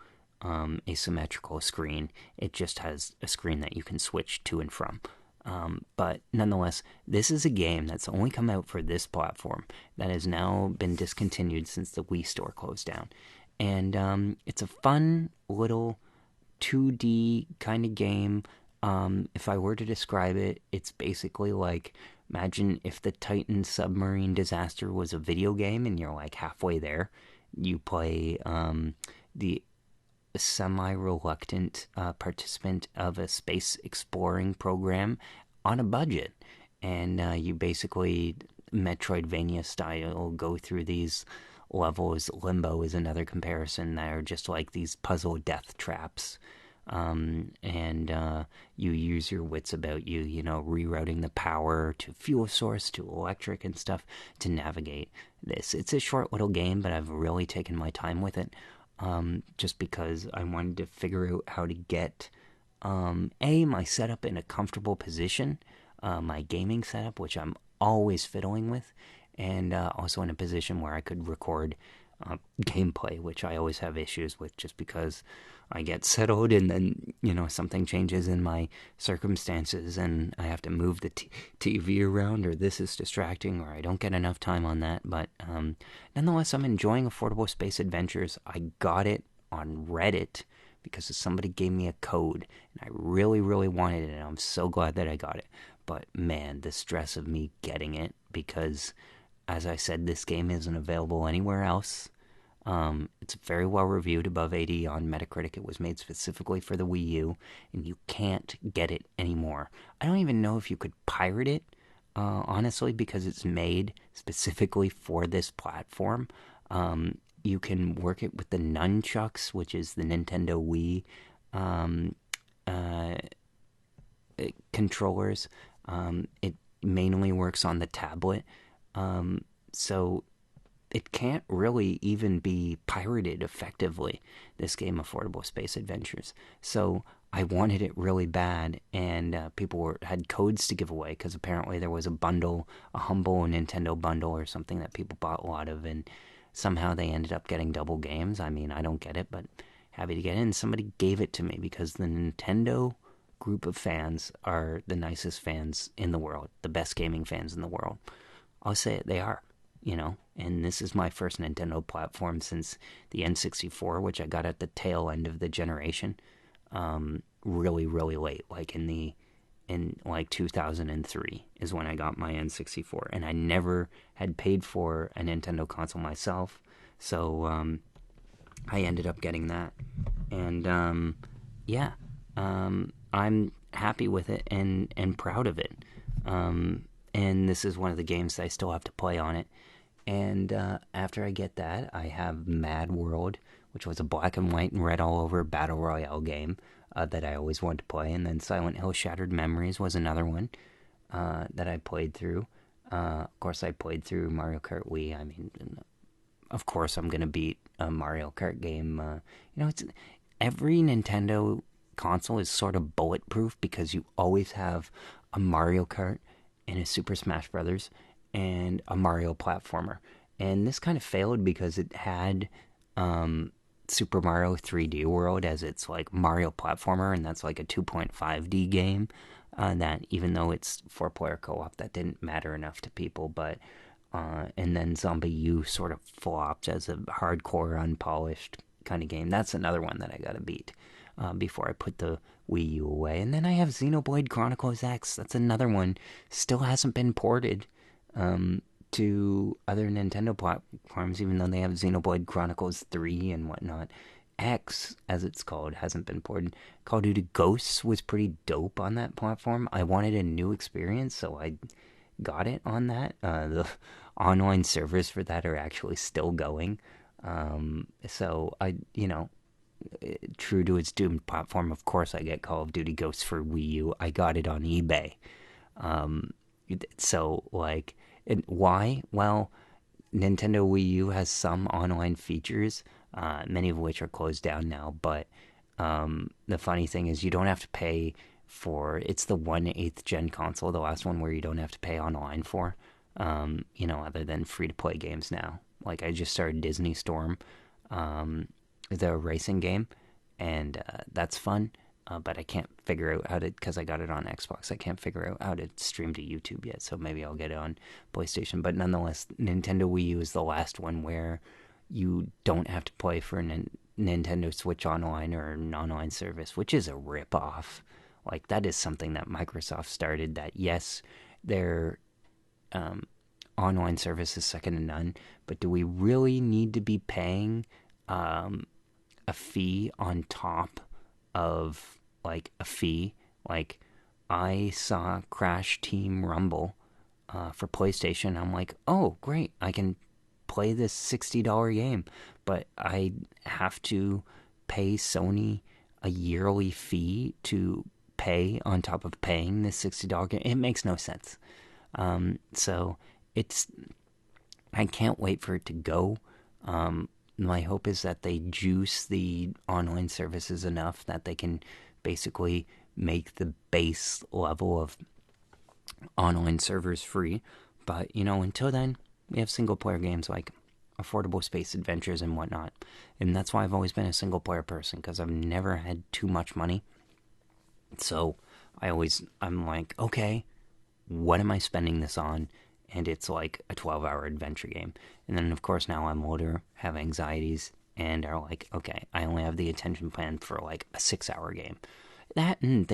asymmetrical screen. It just has a screen that you can switch to and from. But nonetheless, this is a game that's only come out for this platform that has now been discontinued since the Wii store closed down. And it's a fun little 2D kind of game. If I were to describe it, it's basically like, imagine if the Titan submarine disaster was a video game and you're like halfway there. You play the semi-reluctant participant of a space exploring program on a budget, and you basically Metroidvania style go through these levels. Limbo is another comparison. That are just like these puzzle death traps, and you use your wits about you, rerouting the power to fuel source to electric and stuff to navigate this. It's a short little game, but I've really taken my time with it, just because I wanted to figure out how to get my setup in a comfortable position, my gaming setup, which I'm always fiddling with, and also in a position where I could record gameplay, which I always have issues with just because I get settled and then, something changes in my circumstances and I have to move the TV around, or this is distracting, or I don't get enough time on that. But nonetheless, I'm enjoying Affordable Space Adventures. I got it on Reddit because somebody gave me a code and I really, really wanted it, and I'm so glad that I got it. But man, the stress of me getting it, because as I said, this game isn't available anywhere else. It's very well reviewed, above 80 on Metacritic. It was made specifically for the Wii U, and you can't get it anymore. I don't even know if you could pirate it, honestly, because it's made specifically for this platform. You can work it with the nunchucks, which is the Nintendo Wii controllers. It mainly works on the tablet. So it can't really even be pirated effectively, this game, Affordable Space Adventures. So I wanted it really bad, and people had codes to give away, because apparently there was a bundle, a humble Nintendo bundle or something that people bought a lot of, and somehow they ended up getting double games. I mean, I don't get it, but happy to get it. And somebody gave it to me because the Nintendo group of fans are the nicest fans in the world, the best gaming fans in the world. I'll say it, they are. And this is my first Nintendo platform since the N64, which I got at the tail end of the generation, really, really late, like in 2003 is when I got my N64, and I never had paid for a Nintendo console myself, so I ended up getting that, and I'm happy with it and proud of it, and this is one of the games that I still have to play on it. And after I get that, I have Mad World, which was a black and white and red all over battle royale game that I always wanted to play. And then Silent Hill Shattered Memories was another one that I played through. Of course, I played through Mario Kart Wii. I mean, of course, I'm going to beat a Mario Kart game. It's every Nintendo console is sort of bulletproof because you always have a Mario Kart and a Super Smash Brothers and a Mario platformer. And this kind of failed because it had Super Mario 3D World as its like Mario platformer, and that's like a 2.5D game. That even though it's 4-player co-op, that didn't matter enough to people. But and then Zombie U sort of flopped as a hardcore, unpolished kind of game. That's another one that I gotta beat before I put the Wii U away. And then I have Xenoblade Chronicles X. That's another one. Still hasn't been ported to other Nintendo platforms, even though they have Xenoblade Chronicles 3 and whatnot. X, as it's called, hasn't been ported. Call of Duty Ghosts was pretty dope on that platform. I wanted a new experience, so I got it on that. The online servers for that are actually still going. So true to its doomed platform, of course I get Call of Duty Ghosts for Wii U. I got it on eBay. And why? Well, Nintendo Wii U has some online features, many of which are closed down now, but the funny thing is you don't have to pay for, it's the 1/8 gen console, the last one where you don't have to pay online for, other than free-to-play games now. Like, I just started Disney Storm, the racing game, and that's fun. but I can't figure out how to, because I got it on Xbox, I can't figure out how to stream to YouTube yet, so maybe I'll get it on PlayStation. But nonetheless, Nintendo Wii U is the last one where you don't have to play for Nintendo Switch Online or an online service, which is a rip-off. Like, that is something that Microsoft started, that yes, their online service is second to none, but do we really need to be paying a fee on top of, like, a fee? Like, I saw Crash Team Rumble for PlayStation. I'm like, oh, great, I can play this $60 game, but I have to pay Sony a yearly fee to pay on top of paying this $60 game. It makes no sense. So it's, I can't wait for it to go. My hope is that they juice the online services enough that they can basically make the base level of online servers free. But, until then, we have single-player games like affordable space adventures and whatnot. And that's why I've always been a single-player person, because I've never had too much money. So I'm like, okay, what am I spending this on? And it's like a 12-hour adventure game. And then, of course, now I'm older, have anxieties, and are like, okay, I only have the attention span for like a 6-hour game. That, and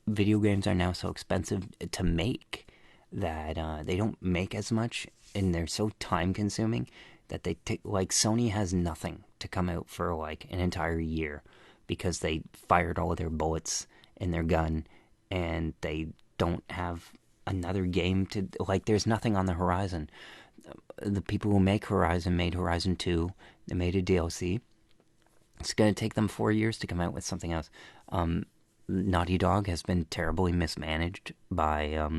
video games are now so expensive to make that they don't make as much, and they're so time-consuming that they take, like, Sony has nothing to come out for like an entire year because they fired all of their bullets in their gun, and they don't have another game to, like, there's nothing on the horizon. The people who make Horizon made Horizon 2. They made a DLC. It's going to take them 4 years to come out with something else. Naughty Dog has been terribly mismanaged by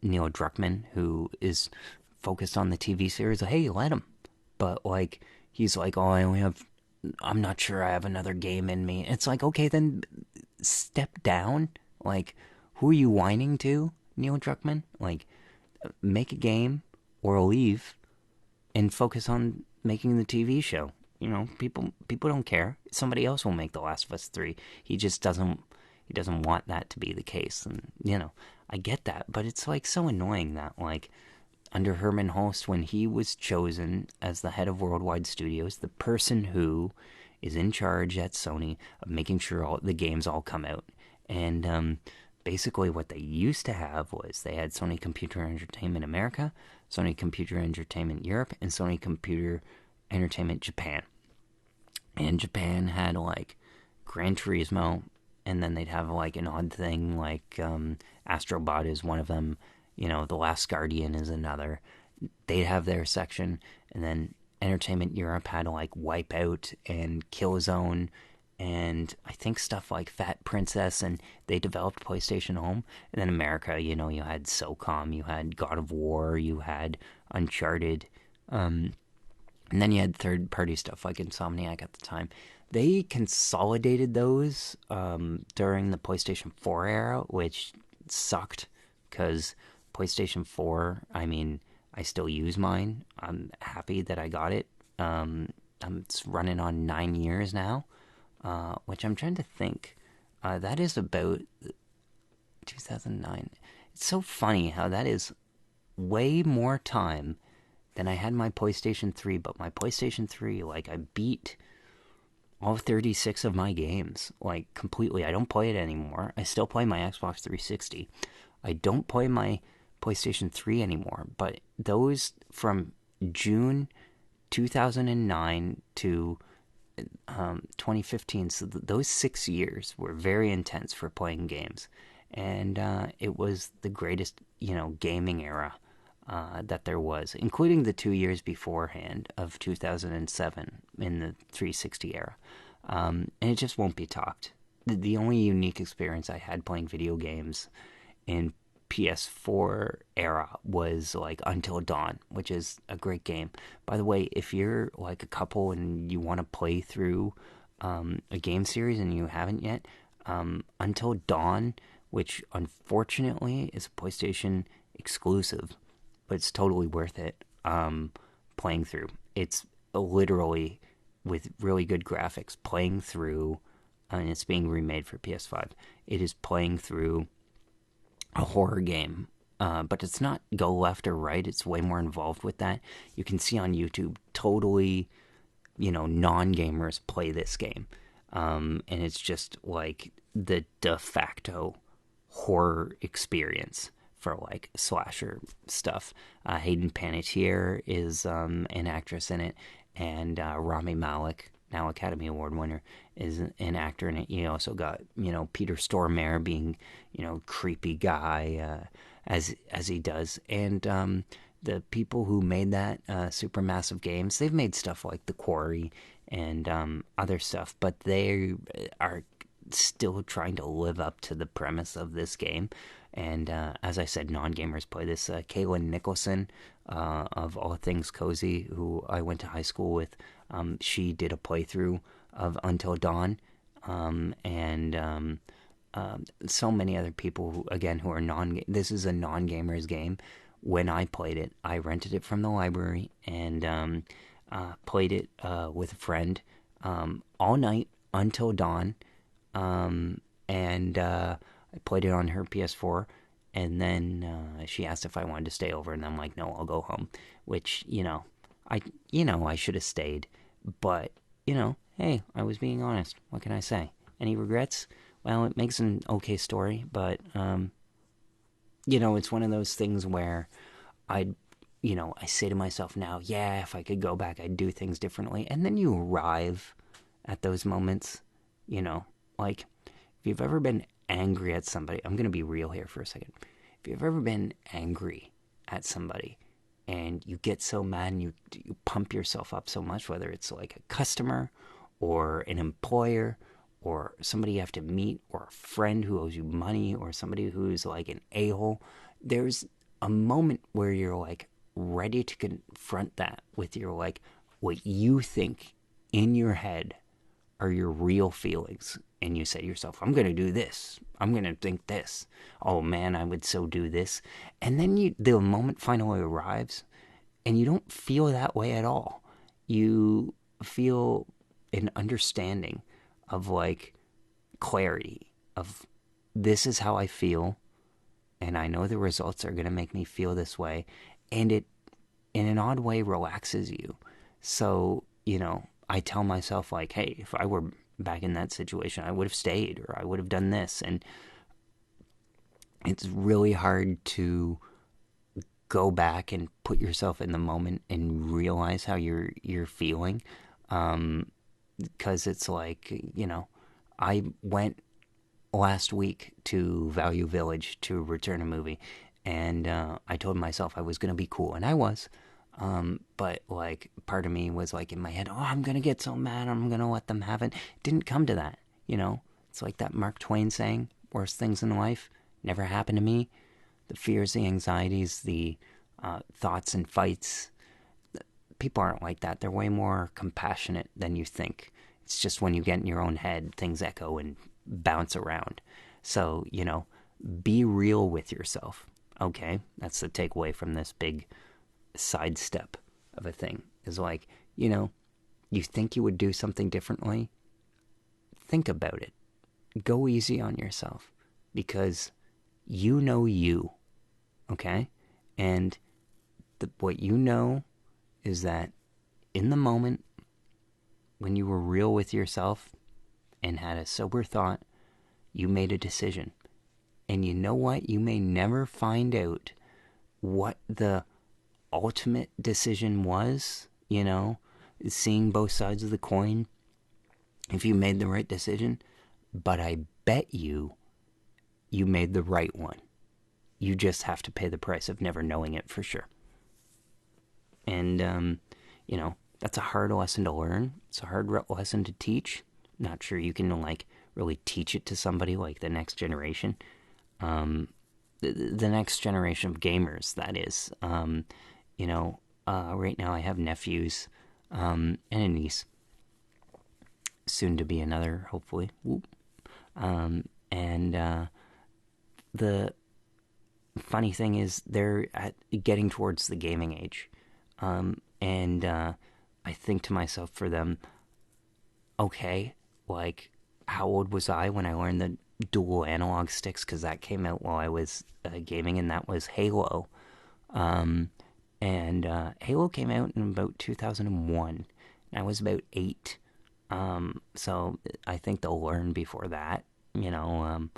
Neil Druckmann, who is focused on the TV series. Hey, let him. But, like, he's like, oh, I'm not sure I have another game in me. It's like, okay, then step down. Like, who are you whining to, Neil Druckmann? Like, make a game or leave and focus on making the TV show. People don't care. Somebody else will make The Last of Us 3. He just doesn't want that to be the case. And, I get that, but it's like so annoying that, like, under Herman Hulst, when he was chosen as the head of Worldwide Studios, the person who is in charge at Sony of making sure all the games all come out. And basically what they used to have was they had Sony Computer Entertainment America, Sony Computer Entertainment Europe, and Sony Computer Entertainment Japan. And Japan had, like, Gran Turismo, and then they'd have, like, an odd thing like Astrobot is one of them. The Last Guardian is another. They'd have their section, and then Entertainment Europe had, like, Wipeout and Killzone, and I think stuff like Fat Princess, and they developed PlayStation Home. And then America, you had SOCOM, you had God of War, you had Uncharted, and then you had third-party stuff like Insomniac at the time. They consolidated those during the PlayStation 4 era, which sucked, because PlayStation 4, I still use mine. I'm happy that I got it. It's running on 9 years now, which I'm trying to think. That is about 2009. It's so funny how that is way more time than I had my PlayStation 3, but my PlayStation 3, like, I beat all 36 of my games, like, completely. I don't play it anymore. I still play my Xbox 360. I don't play my PlayStation 3 anymore, but those from June 2009 to 2015, so those 6 years were very intense for playing games, and it was the greatest, gaming era that there was, including the 2 years beforehand of 2007 in the 360 era, and it just won't be topped. The only unique experience I had playing video games in PS4 era was, like, Until Dawn, which is a great game. By the way, if you're like a couple and you want to play through a game series and you haven't yet, Until Dawn, which unfortunately is a PlayStation exclusive, but it's totally worth it playing through. It's literally, with really good graphics, playing through and it's being remade for PS5. It is playing through a horror game, but it's not go left or right. It's way more involved with that. You can see on YouTube totally, non-gamers play this game, and it's just like the de facto horror experience for like slasher stuff. Hayden Panettiere is an actress in it, and Rami Malek, now Academy Award winner, is an actor in it. You also got Peter Stormare being creepy guy as he does, and the people who made that Supermassive Games, they've made stuff like The Quarry and other stuff, but they are still trying to live up to the premise of this game. And as I said, non-gamers play this. Kaylin Nicholson, of All Things Cozy, who I went to high school with, she did a playthrough of Until Dawn, and so many other people who are this is a non-gamers game. When I played it, I rented it from the library and played it with a friend all night until dawn, and I played it on her PS4, and then she asked if I wanted to stay over, and I'm like, no, I'll go home, which, I should have stayed, but, hey, I was being honest. What can I say? Any regrets? Well, it makes an okay story, but, it's one of those things where I say to myself now, yeah, if I could go back, I'd do things differently. And then you arrive at those moments, like if you've ever been angry at somebody, I'm going to be real here for a second. If you've ever been angry at somebody and you get so mad and you pump yourself up so much, whether it's like a customer or an employer or somebody you have to meet or a friend who owes you money or somebody who's like an a-hole, there's a moment where you're like ready to confront that with your like what you think in your head are your real feelings, and you say to yourself, I'm going to do this, I'm going to think this, oh man, I would so do this, and then the moment finally arrives and you don't feel that way at all. You feel an understanding of like clarity of this is how I feel, and I know the results are going to make me feel this way, and it in an odd way relaxes you. So I tell myself like, hey, if I were back in that situation, I would have stayed, or I would have done this. And it's really hard to go back and put yourself in the moment and realize how you're feeling, because it's like, I went last week to Value Village to return a movie, and I told myself I was going to be cool, and I was. But like part of me was like in my head, oh, I'm gonna get so mad, I'm gonna let them have it. Didn't come to that, It's like that Mark Twain saying, worst things in life never happen to me. The fears, the anxieties, the thoughts and fights. People aren't like that. They're way more compassionate than you think. It's just when you get in your own head, things echo and bounce around. So, be real with yourself. Okay, that's the takeaway from this big sidestep of a thing, is like, you think you would do something differently, think about it. Go easy on yourself, because you, okay? And what is that in the moment, when you were real with yourself and had a sober thought, you made a decision. And you know what? You may never find out what the ultimate decision was, seeing both sides of the coin, if you made the right decision, but I bet you made the right one. You just have to pay the price of never knowing it for sure. And, that's a hard lesson to learn. It's a hard lesson to teach. Not sure you can, like, really teach it to somebody like the next generation. The next generation of gamers, that is. Right now I have nephews, and a niece. Soon to be another, hopefully. The funny thing is they're getting towards the gaming age. And I think to myself for them, okay, like, how old was I when I learned the dual analog sticks? Because that came out while I was gaming, and that was Halo. Um, and Halo came out in about 2001. And I was about 8. So I think they'll learn before that. You know,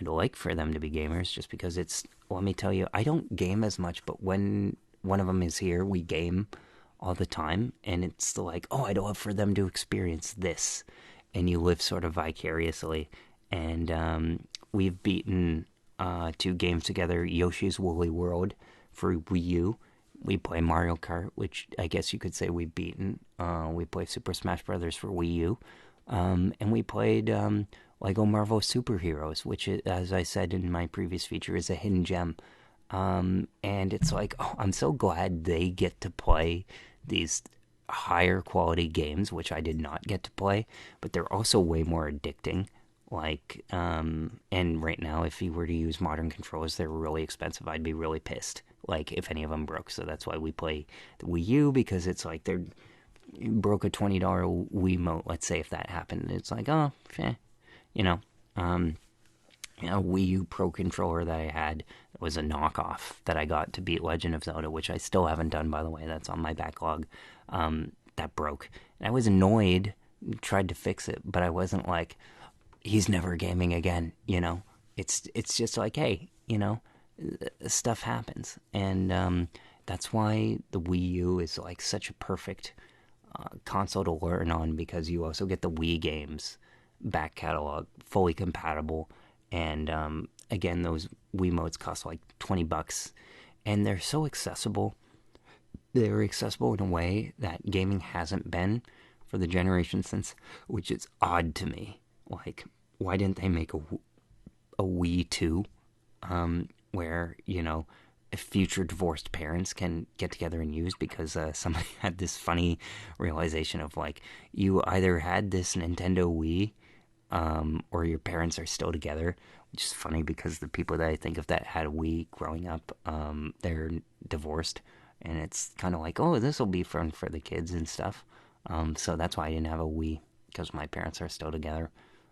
I'd like for them to be gamers just because it's, let me tell you, I don't game as much, but when one of them is here, we game all the time. And it's like, oh, I'd love for them to experience this. And you live sort of vicariously. And we've beaten 2 games together, Yoshi's Woolly World for Wii U. We play Mario Kart, which I guess you could say we've beaten. We play Super Smash Brothers for Wii U. And we played Lego Marvel Superheroes, which, as I said in my previous feature, is a hidden gem. And it's like, oh, I'm so glad they get to play these higher quality games, which I did not get to play, but they're also way more addicting. Like, and right now, if you were to use modern controllers, they're really expensive. I'd be really pissed, like, if any of them broke. So that's why we play the Wii U, because it's like they're broke a $20 Wiimote. Let's say if that happened, it's like, oh, you know, um, a Wii U Pro controller that I had was a knockoff that I got to beat Legend of Zelda, which I still haven't done, by the way. That's on my backlog. That broke. And I was annoyed, tried to fix it, but I wasn't like, he's never gaming again, you know? It's just like, hey, you know, stuff happens. And that's why the Wii U is like such a perfect console to learn on, because you also get the Wii games back catalog, fully compatible. And again, those Wiimotes cost like $20, and they're so accessible. They're accessible in a way that gaming hasn't been for the generation since, which is odd to me. Like, why didn't they make a Wii 2, where, you know, if future divorced parents can get together and use, because somebody had this funny realization of like, you either had this Nintendo Wii, or your parents are still together, which is funny because the people that I think of that had a Wii growing up, they're divorced, and it's kind of like, oh, this will be fun for the kids and stuff. So that's why I didn't have a Wii, because my parents are still together,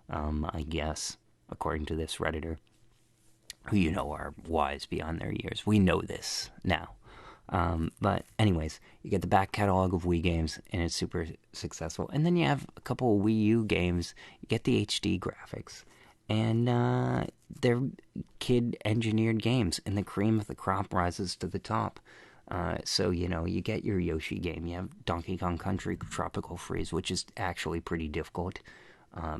I guess, according to this Redditor, who you know are wise beyond their years. We know this now. But anyways, you get the back catalog of Wii games, and it's super successful. And then you have a couple of Wii U games. You get the HD graphics, and they're kid-engineered games, and the cream of the crop rises to the top. So, you know, you get your Yoshi game. You have Donkey Kong Country Tropical Freeze, which is actually pretty difficult,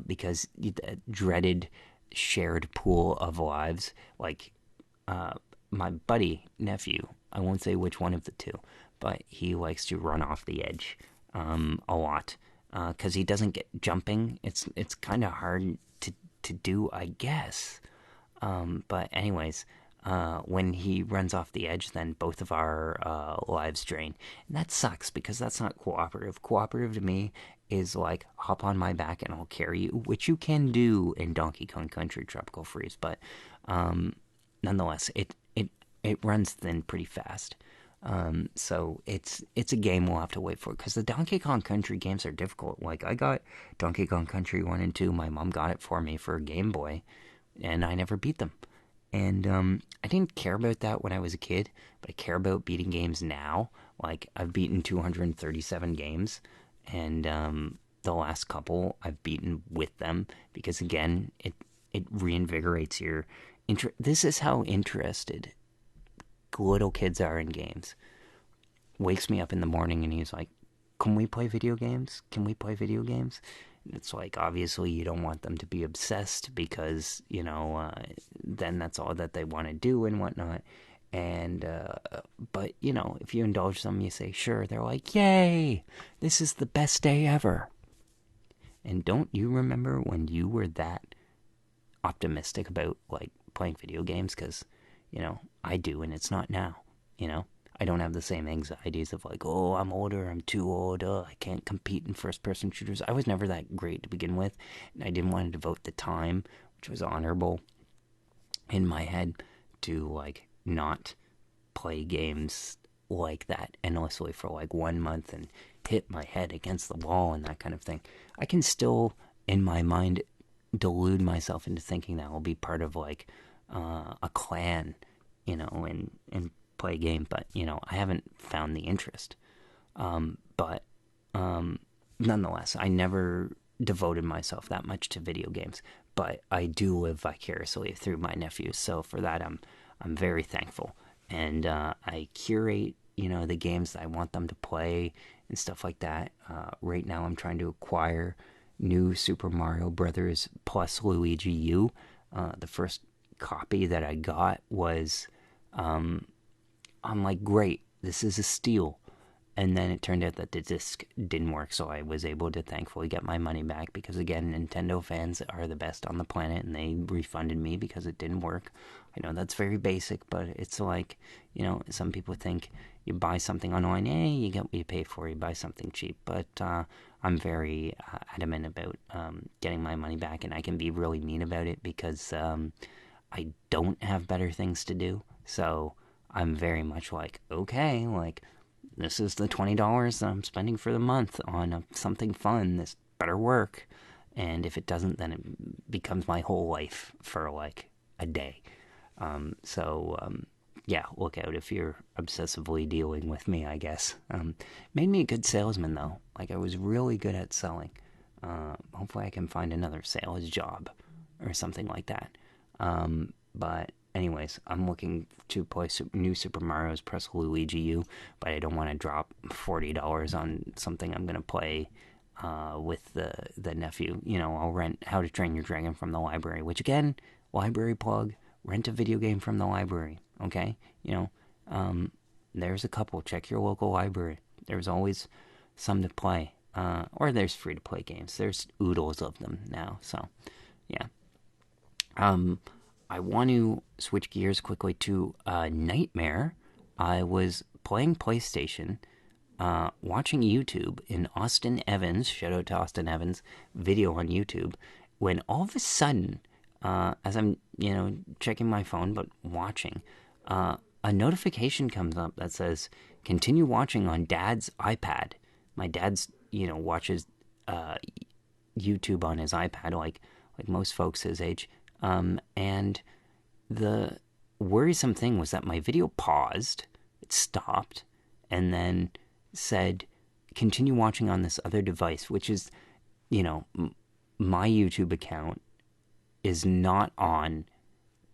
because the dreaded shared pool of lives, like, my buddy, nephew, I won't say which one of the two, but he likes to run off the edge a lot, because he doesn't get jumping. It's kind of hard to do, I guess. But anyways, when he runs off the edge, then both of our lives drain. And that sucks, because that's not cooperative. Cooperative to me is like, hop on my back and I'll carry you, which you can do in Donkey Kong Country Tropical Freeze, but nonetheless, it runs thin pretty fast. So it's a game we'll have to wait for, because the Donkey Kong Country games are difficult. Like, I got Donkey Kong Country 1 and 2. My mom got it for me for a Game Boy, and I never beat them. And I didn't care about that when I was a kid, but I care about beating games now. Like, I've beaten 237 games, and the last couple I've beaten with them, because again, it reinvigorates your This is how interested little kids are in games. Wakes me up in the morning and he's like, can we play video games? Can we play video games? And it's like, obviously you don't want them to be obsessed, because, you know, then that's all that they want to do and whatnot. And, but, you know, if you indulge them, you say, sure, they're like, yay, this is the best day ever. And don't you remember when you were that optimistic about, like, playing video games? Because, you know, I do, and it's not now, you know? I don't have the same anxieties of like, oh, I'm older, I'm too old, I can't compete in first-person shooters. I was never that great to begin with, and I didn't want to devote the time, which was honorable in my head, to, like, not play games like that endlessly for, like, 1 month and hit my head against the wall and that kind of thing. I can still, in my mind, delude myself into thinking that I'll be part of like a clan, and play a game. But I haven't found the interest. But nonetheless, I never devoted myself that much to video games. But I do live vicariously through my nephews, so for that I'm very thankful. And I curate, the games that I want them to play and stuff like that. Right now, I'm trying to acquire new Super Mario Brothers plus Luigi U. The first copy that I got was, I'm like, great, this is a steal. And then it turned out that the disc didn't work, so I was able to thankfully get my money back because, again, Nintendo fans are the best on the planet, and they refunded me because it didn't work. I know that's very basic, but it's like, some people think you buy something online, you get what you pay for, you buy something cheap. But I'm very adamant about getting my money back, and I can be really mean about it because I don't have better things to do. So I'm very much like, okay, like, this is the $20 that I'm spending for the month on something fun. This better work. And if it doesn't, then it becomes my whole life for like a day. Yeah, look out if you're obsessively dealing with me, I guess. Made me a good salesman, though. Like, I was really good at selling. Hopefully I can find another sales job or something like that. But anyways, I'm looking to play new Super Mario's plus Luigi U, but I don't want to drop $40 on something I'm going to play with the nephew. I'll rent How to Train Your Dragon from the library, which, again, library plug, rent a video game from the library, okay? There's a couple. Check your local library. There's always some to play. Or there's free-to-play games. There's oodles of them now, so, yeah. I want to switch gears quickly to Nightmare. I was playing PlayStation, watching YouTube in Austin Evans, shout out to Austin Evans, video on YouTube, when all of a sudden, as I'm, checking my phone but watching, a notification comes up that says, continue watching on Dad's iPad. My dad's, watches YouTube on his iPad like most folks his age. And the worrisome thing was that my video paused, it stopped, and then said, continue watching on this other device, which is, my YouTube account is not on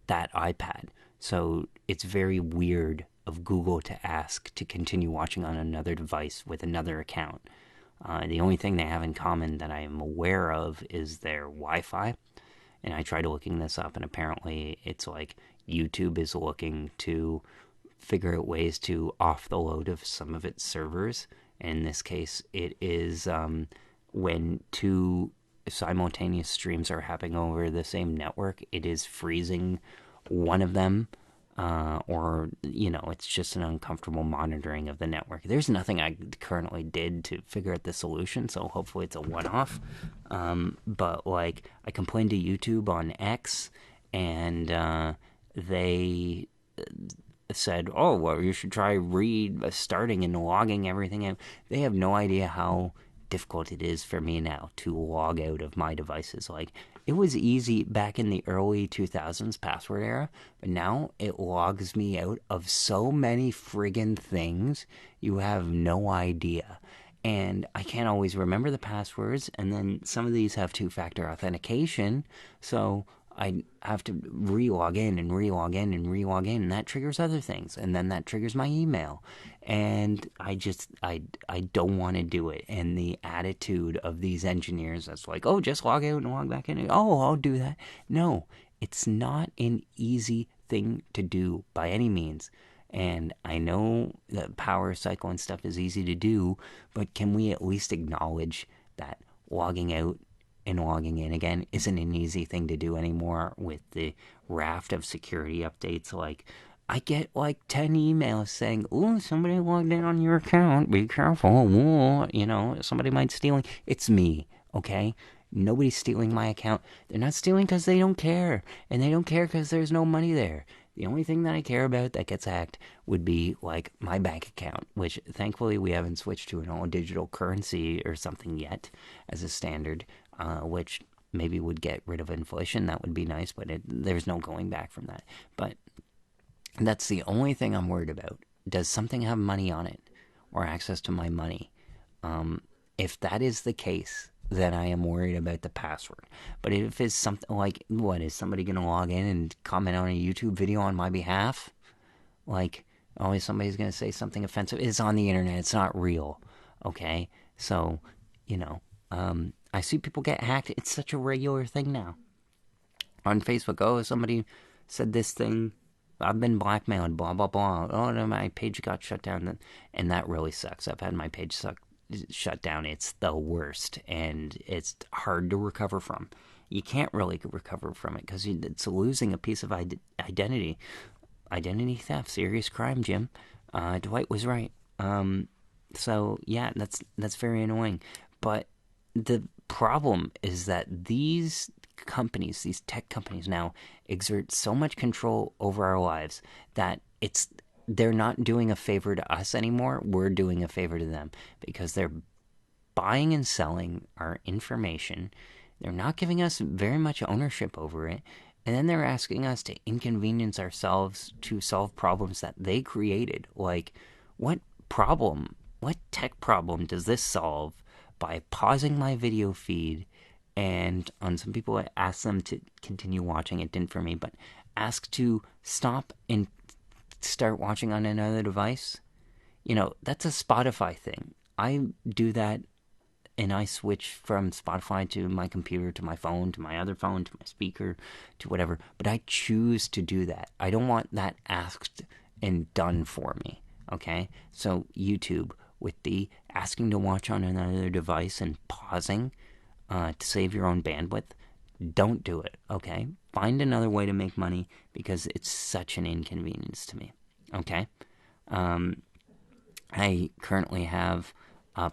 that iPad. So it's very weird of Google to ask to continue watching on another device with another account. The only thing they have in common that I am aware of is their Wi-Fi. And I tried looking this up, and apparently it's like YouTube is looking to figure out ways to off the load of some of its servers. And in this case, it is when two simultaneous streams are happening over the same network, it is freezing one of them. Or, it's just an uncomfortable monitoring of the network. There's nothing I currently did to figure out the solution, so hopefully it's a one-off. But, like, I complained to YouTube on X, and they said, oh, well, you should try starting and logging everything out. They have no idea how difficult it is for me now to log out of my devices. Like, it was easy back in the early 2000s password era, but now it logs me out of so many friggin' things, you have no idea. And I can't always remember the passwords, and then some of these have two-factor authentication, so I have to re-log in and re-log in and re-log in, and that triggers other things, and then that triggers my email. And I don't want to do it. And the attitude of these engineers that's like, oh, just log out and log back in. Oh, I'll do that. No, it's not an easy thing to do by any means. And I know that power cycle and stuff is easy to do, but can we at least acknowledge that logging out and logging in again isn't an easy thing to do anymore with the raft of security updates? Like, I get like 10 emails saying, oh, somebody logged in on your account, be careful, somebody might stealing. It's me, okay? Nobody's stealing my account. They're not stealing because they don't care, and they don't care because there's no money there. The only thing that I care about that gets hacked would be, like, my bank account, which thankfully we haven't switched to an all-digital currency or something yet as a standard, which maybe would get rid of inflation. That would be nice, but there's no going back from that. But that's the only thing I'm worried about. Does something have money on it or access to my money? If that is the case, then I am worried about the password. But if it's something like, what, is somebody going to log in and comment on a YouTube video on my behalf? Like, always somebody's going to say something offensive. It's on the internet. It's not real. Okay? So, I see people get hacked. It's such a regular thing now. On Facebook, oh, somebody said this thing. I've been blackmailed, blah, blah, blah. Oh, no, my page got shut down. And that really sucks. I've had my page shut down. It's the worst, and it's hard to recover from. You can't really recover from it because it's losing a piece of identity. Identity theft, serious crime, Jim. Dwight was right. So yeah, that's very annoying. But the problem is that these companies, these tech companies now exert so much control over our lives that they're not doing a favor to us anymore. We're doing a favor to them because they're buying and selling our information. They're not giving us very much ownership over it. And then they're asking us to inconvenience ourselves to solve problems that they created. Like, what tech problem does this solve by pausing my video feed? And on some people, I asked them to continue watching. It didn't for me, but ask to stop and start watching on another device. That's a Spotify thing. I do that, and I switch from Spotify to my computer, to my phone, to my other phone, to my speaker, to whatever. But I choose to do that. I don't want that asked and done for me, okay? So YouTube, with the asking to watch on another device and pausing to save your own bandwidth, don't do it, okay? Find another way to make money because it's such an inconvenience to me, okay? I currently have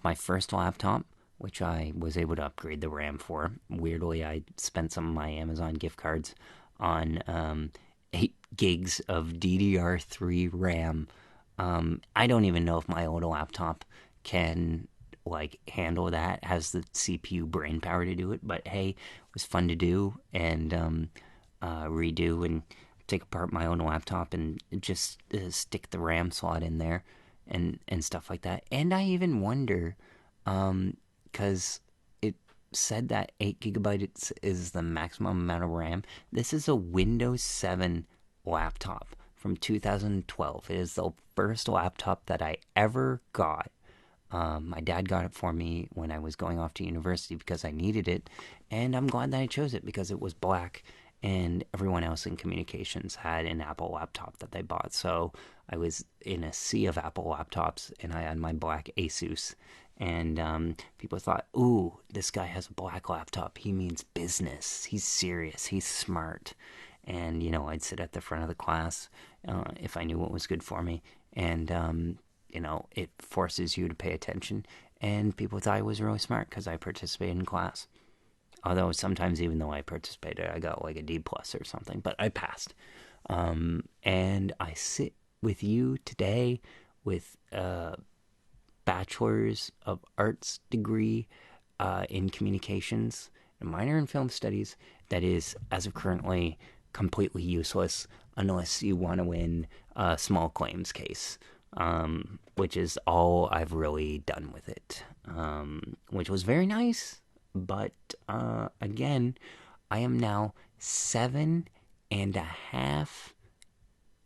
my first laptop, which I was able to upgrade the RAM for. Weirdly, I spent some of my Amazon gift cards on 8 gigs of DDR3 RAM. I don't even know if my old laptop can handle that, has the CPU brain power to do it, but hey, it was fun to do and redo and take apart my own laptop and just stick the RAM slot in there and stuff like that. And I even wonder, because it said that 8 gigabytes is the maximum amount of RAM. This is a Windows 7 laptop from 2012. It is the first laptop that I ever got. My dad got it for me when I was going off to university because I needed it, and I'm glad that I chose it because it was black, and everyone else in communications had an Apple laptop that they bought. So I was in a sea of Apple laptops, and I had my black Asus, and people thought, ooh, this guy has a black laptop. He means business. He's serious. He's smart. And, I'd sit at the front of the class if I knew what was good for me, and it forces you to pay attention, and people thought I was really smart because I participated in class. Although sometimes, even though I participated, I got a D+ or something, but I passed. And I sit with you today with a Bachelor's of Arts degree in communications, a minor in film studies that is, as of currently, completely useless unless you want to win a small claims case. Which is all I've really done with it, which was very nice. But again, I am now 7.5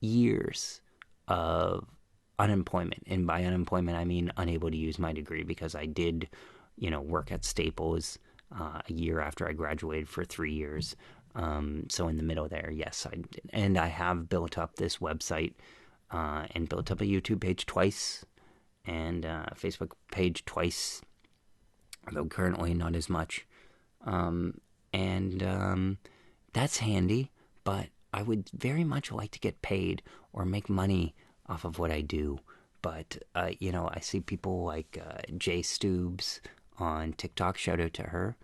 years of unemployment. And by unemployment, I mean unable to use my degree because I did, work at Staples a year after I graduated for 3 years. So in the middle there, yes, I did. And I have built up this website and built up a YouTube page twice and a Facebook page twice, although currently not as much. That's handy, but I would very much like to get paid or make money off of what I do. But, I see people like Jay Stoobs on TikTok. Shout out to her.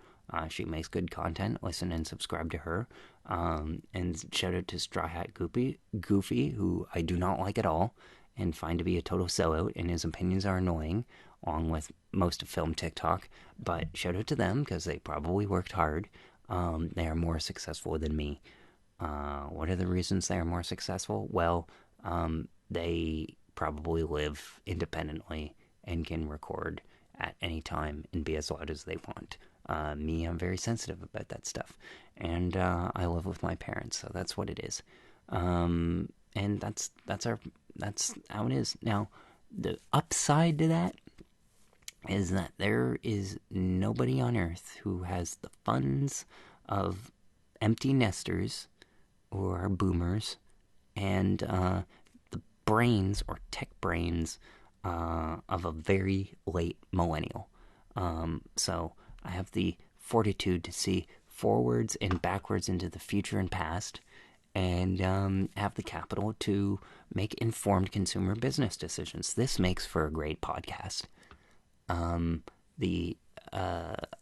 She makes good content. Listen and subscribe to her. And shout out to Straw Hat Goofy, who I do not like at all and find to be a total sellout, and his opinions are annoying, along with most of Film TikTok. But shout out to them because they probably worked hard. They are more successful than me. What are the reasons they are more successful? Well, they probably live independently and can record at any time and be as loud as they want. Me, I'm very sensitive about that stuff, and I live with my parents, so that's what it is. And that's how it is. Now, the upside to that is that there is nobody on Earth who has the funds of empty nesters or boomers and the brains or tech brains of a very late millennial. So I have the fortitude to see forwards and backwards into the future and past, and have the capital to make informed consumer business decisions. This makes for a great podcast. The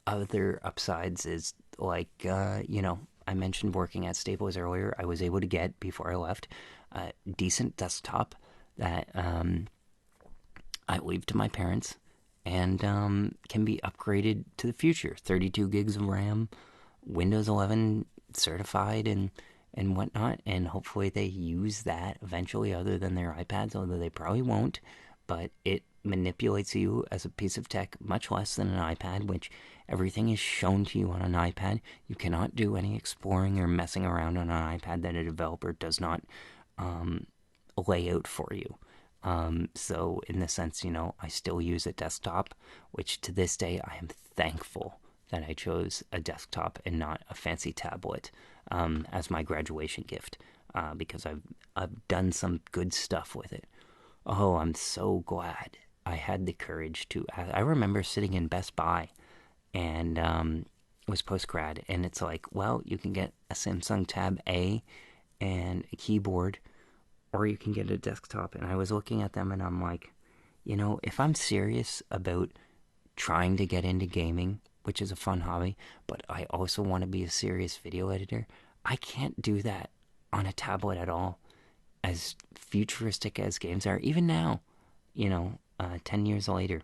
other upsides is like, I mentioned working at Staples earlier. I was able to get, before I left, a decent desktop that I leave to my parents and can be upgraded to the future. 32 gigs of RAM, Windows 11 certified, and whatnot. And hopefully they use that eventually, other than their iPads, although they probably won't. But it manipulates you as a piece of tech much less than an iPad, which everything is shown to you on an iPad. You cannot do any exploring or messing around on an iPad that a developer does not lay out for you. So in the sense, I still use a desktop, which to this day I am thankful that I chose a desktop and not a fancy tablet as my graduation gift, because I've done some good stuff with it. Oh, I'm so glad I had the courage to. I remember sitting in Best Buy, and it was post grad, and it's like, well, you can get a Samsung Tab A and a keyboard, or you can get a desktop. And I was looking at them, and I'm like, if I'm serious about trying to get into gaming, which is a fun hobby, but I also want to be a serious video editor, I can't do that on a tablet at all. As futuristic as games are, even now, 10 years later,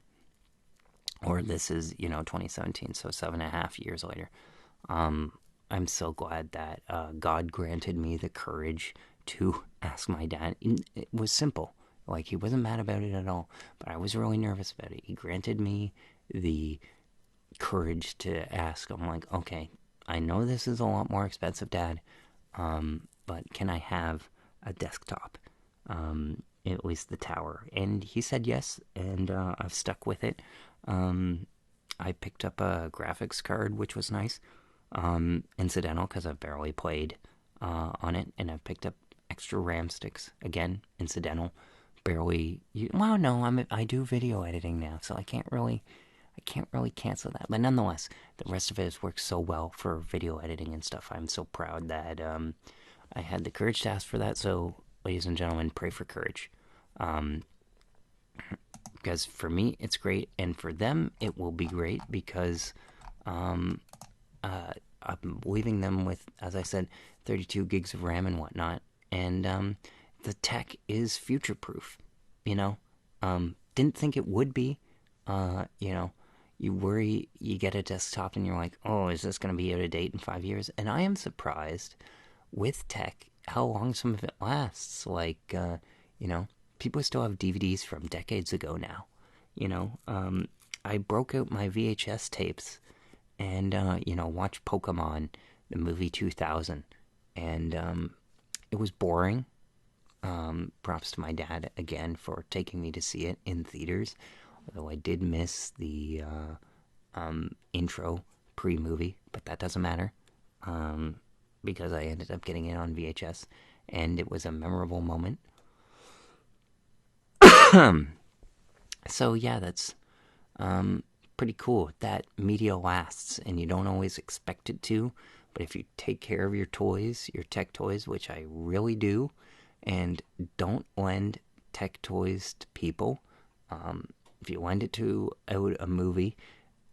or this is, 2017, so 7.5 years later, I'm so glad that God granted me the courage to ask my dad. It was simple. Like, he wasn't mad about it at all, but I was really nervous about it. He granted me the courage to ask. I'm like, okay, I know this is a lot more expensive, Dad, but can I have a desktop, at least the tower? And he said yes, and I've stuck with it. I picked up a graphics card, which was nice, incidental, because I've barely played on it, and I've picked up extra RAM sticks, again, incidental, barely. Well, no, I do video editing now, so I can't really cancel that. But nonetheless, the rest of it has worked so well for video editing and stuff. I'm so proud that I had the courage to ask for that. So, ladies and gentlemen, pray for courage. Because for me, it's great. And for them, it will be great because I'm leaving them with, as I said, 32 gigs of RAM and whatnot. And the tech is future-proof, Didn't think it would be. You worry, you get a desktop and you're like, oh, is this going to be out of date in 5 years? And I am surprised with tech how long some of it lasts. Like, people still have DVDs from decades ago now. I broke out my VHS tapes and, watched Pokemon, the movie 2000. And it was boring. Props to my dad again for taking me to see it in theaters. Although I did miss the intro pre-movie, but that doesn't matter. Because I ended up getting it on VHS, and it was a memorable moment. So yeah, that's pretty cool. That media lasts, and you don't always expect it to, but if you take care of your toys, your tech toys, which I really do, and don't lend tech toys to people, if you lend it to a movie,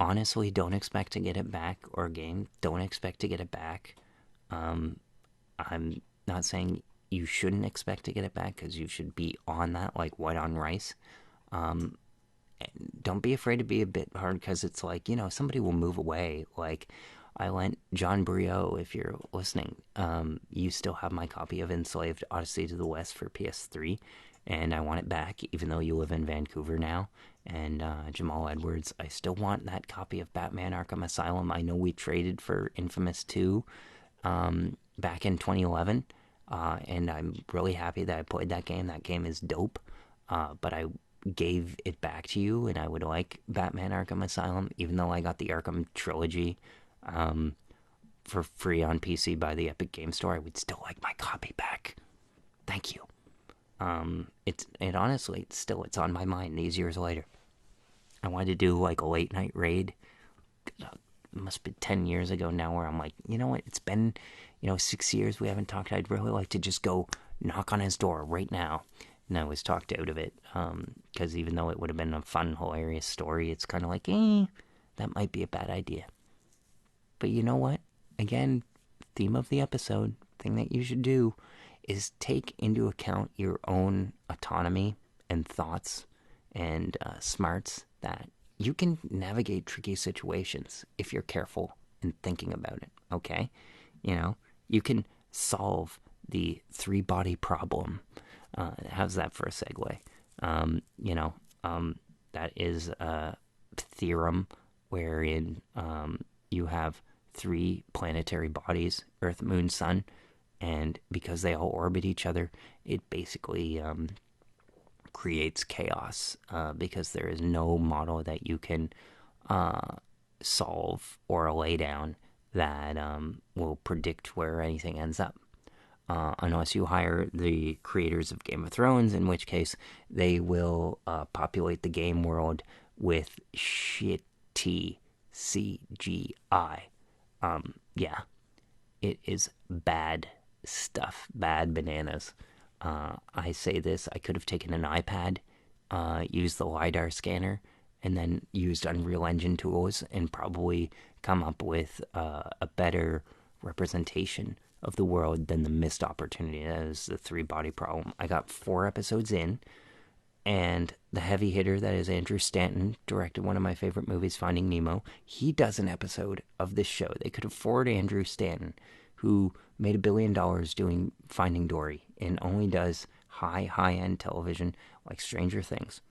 honestly, don't expect to get it back, or a game, don't expect to get it back. I'm not saying you shouldn't expect to get it back, because you should be on that like white on rice. Don't be afraid to be a bit hard, because it's like, somebody will move away. Like, I lent John Brio, if you're listening, you still have my copy of Enslaved Odyssey to the West for PS3, and I want it back, even though you live in Vancouver now. And Jamal Edwards, I still want that copy of Batman Arkham Asylum. I know we traded for Infamous 2 back in 2011, and I'm really happy that I played that game. That game is dope, but I gave it back to you, and I would like Batman Arkham Asylum, even though I got the Arkham trilogy for free on PC by the Epic Game Store. I would still like my copy back. Thank you. It honestly, it's on my mind these years later. I wanted to do like a late night raid. It must be 10 years ago now, where I'm like, you know what? It's been, 6 years we haven't talked. I'd really like to just go knock on his door right now. And I was talked out of it, because even though it would have been a fun, hilarious story, it's kind of like, that might be a bad idea. But you know what? Again, theme of the episode, thing that you should do is take into account your own autonomy and thoughts and smarts, that you can navigate tricky situations if you're careful and thinking about it, okay? You can solve the three-body problem. How's that for a segue? That is a theorem wherein you have three planetary bodies, Earth, Moon, Sun, and because they all orbit each other, it basically creates chaos, because there is no model that you can solve or lay down that will predict where anything ends up. Unless you hire the creators of Game of Thrones, in which case they will populate the game world with shitty CGI. Yeah, it is bad stuff, bad bananas. I say this, I could have taken an iPad, used the LiDAR scanner, and then used Unreal Engine tools and probably come up with a better representation of the world than the missed opportunity. That is the three-body problem. I got 4 episodes in, and the heavy hitter that is Andrew Stanton directed one of my favorite movies, Finding Nemo. He does an episode of this show. They could afford Andrew Stanton, who made $1 billion doing Finding Dory and only does high-end television like Stranger Things.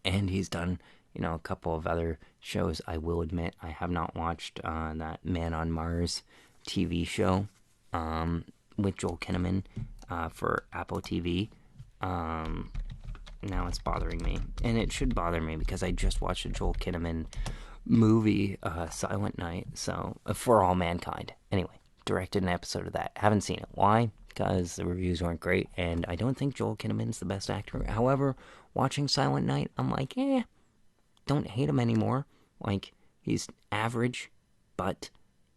And he's done, a couple of other shows. I will admit I have not watched that Man on Mars TV show with Joel Kinnaman for Apple TV. Now it's bothering me, and it should bother me because I just watched a Joel Kinnaman movie, Silent Night, so For All Mankind. Anyway, directed an episode of that. Haven't seen it. Why? Because the reviews weren't great, and I don't think Joel Kinnaman's the best actor. However, watching Silent Night, I'm like, don't hate him anymore. Like, he's average, but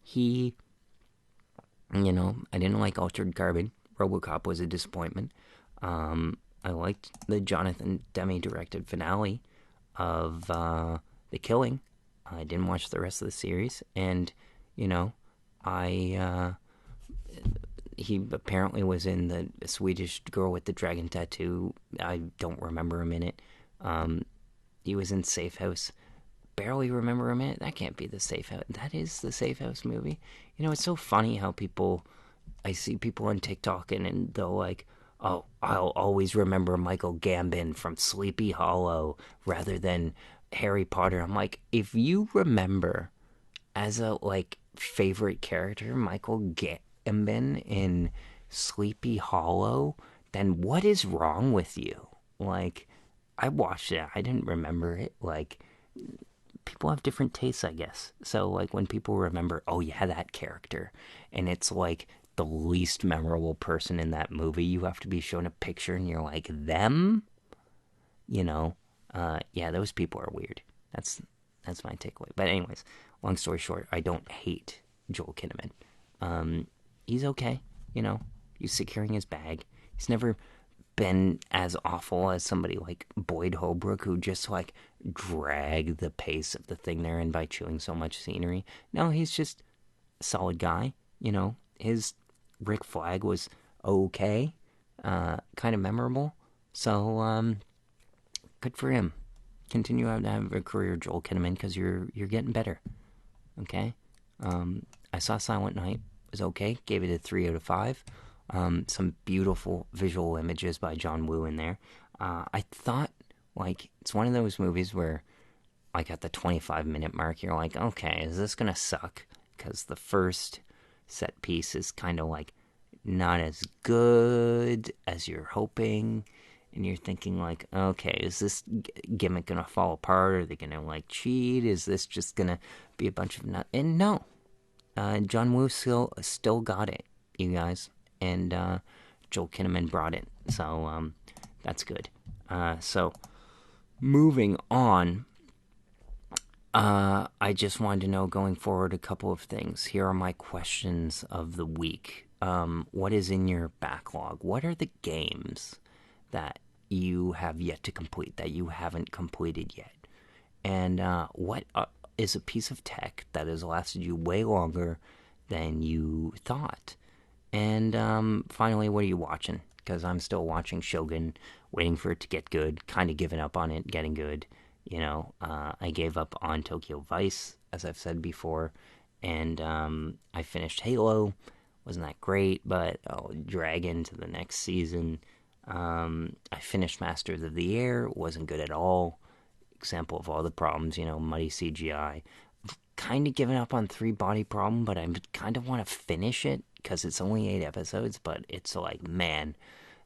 he, I didn't like Altered Carbon. RoboCop was a disappointment. I liked the Jonathan Demme directed finale of The Killing. I didn't watch the rest of the series, and he apparently was in the Swedish Girl with the Dragon Tattoo. I don't remember him in it. He was in Safe House. Barely remember him in it. That can't be the Safe House. That is the Safe House movie. It's so funny how I see people on TikTok and they'll like, oh, I'll always remember Michael Gambon from Sleepy Hollow rather than Harry Potter. I'm like, if you remember as a favorite character Michael Gambon in Sleepy Hollow, then what is wrong with you? I watched it. I didn't remember it. People have different tastes, I guess. So when people remember, oh yeah, that character, and it's the least memorable person in that movie, you have to be shown a picture and you're like, them? Yeah, those people are weird. That's my takeaway. But anyways, long story short, I don't hate Joel Kinnaman. He's okay, he's securing his bag. He's never been as awful as somebody like Boyd Holbrook, who just drag the pace of the thing they're in by chewing so much scenery. No, he's just a solid guy. His Rick Flag was okay, kind of memorable. So, good for him. Continue to have a career, Joel Kinnaman, because you're getting better. Okay, I saw Silent Night. It was okay. Gave it a 3 out of 5. Some beautiful visual images by John Woo in there. I thought, like, it's one of those movies where, like, at the 25-minute mark, you're like, okay, is this gonna suck? Because the first set piece is kind of, like, not as good as you're hoping. And you're thinking, like, okay, is this gimmick gonna fall apart? Are they gonna, like, cheat? Is this just gonna be a bunch of And no, John Woo still got it, you guys, and Joel Kinnaman brought it, so that's good. So moving on, I just wanted to know going forward a couple of things. Here are my questions of the week. What is in your backlog? What are the games that you have yet to complete, that you haven't completed yet? And what is a piece of tech that has lasted you way longer than you thought? And finally, what are you watching? Because I'm still watching Shogun, waiting for it to get good, kind of giving up on it getting good. I gave up on Tokyo Vice, as I've said before, and I finished Halo. Wasn't that great, but I'll drag into the next season. I finished Masters of the Air. Wasn't good at all. Example of all the problems, muddy CGI. Kind of given up on Three Body Problem, but I kind of want to finish it because it's only 8 episodes, but it's like, man,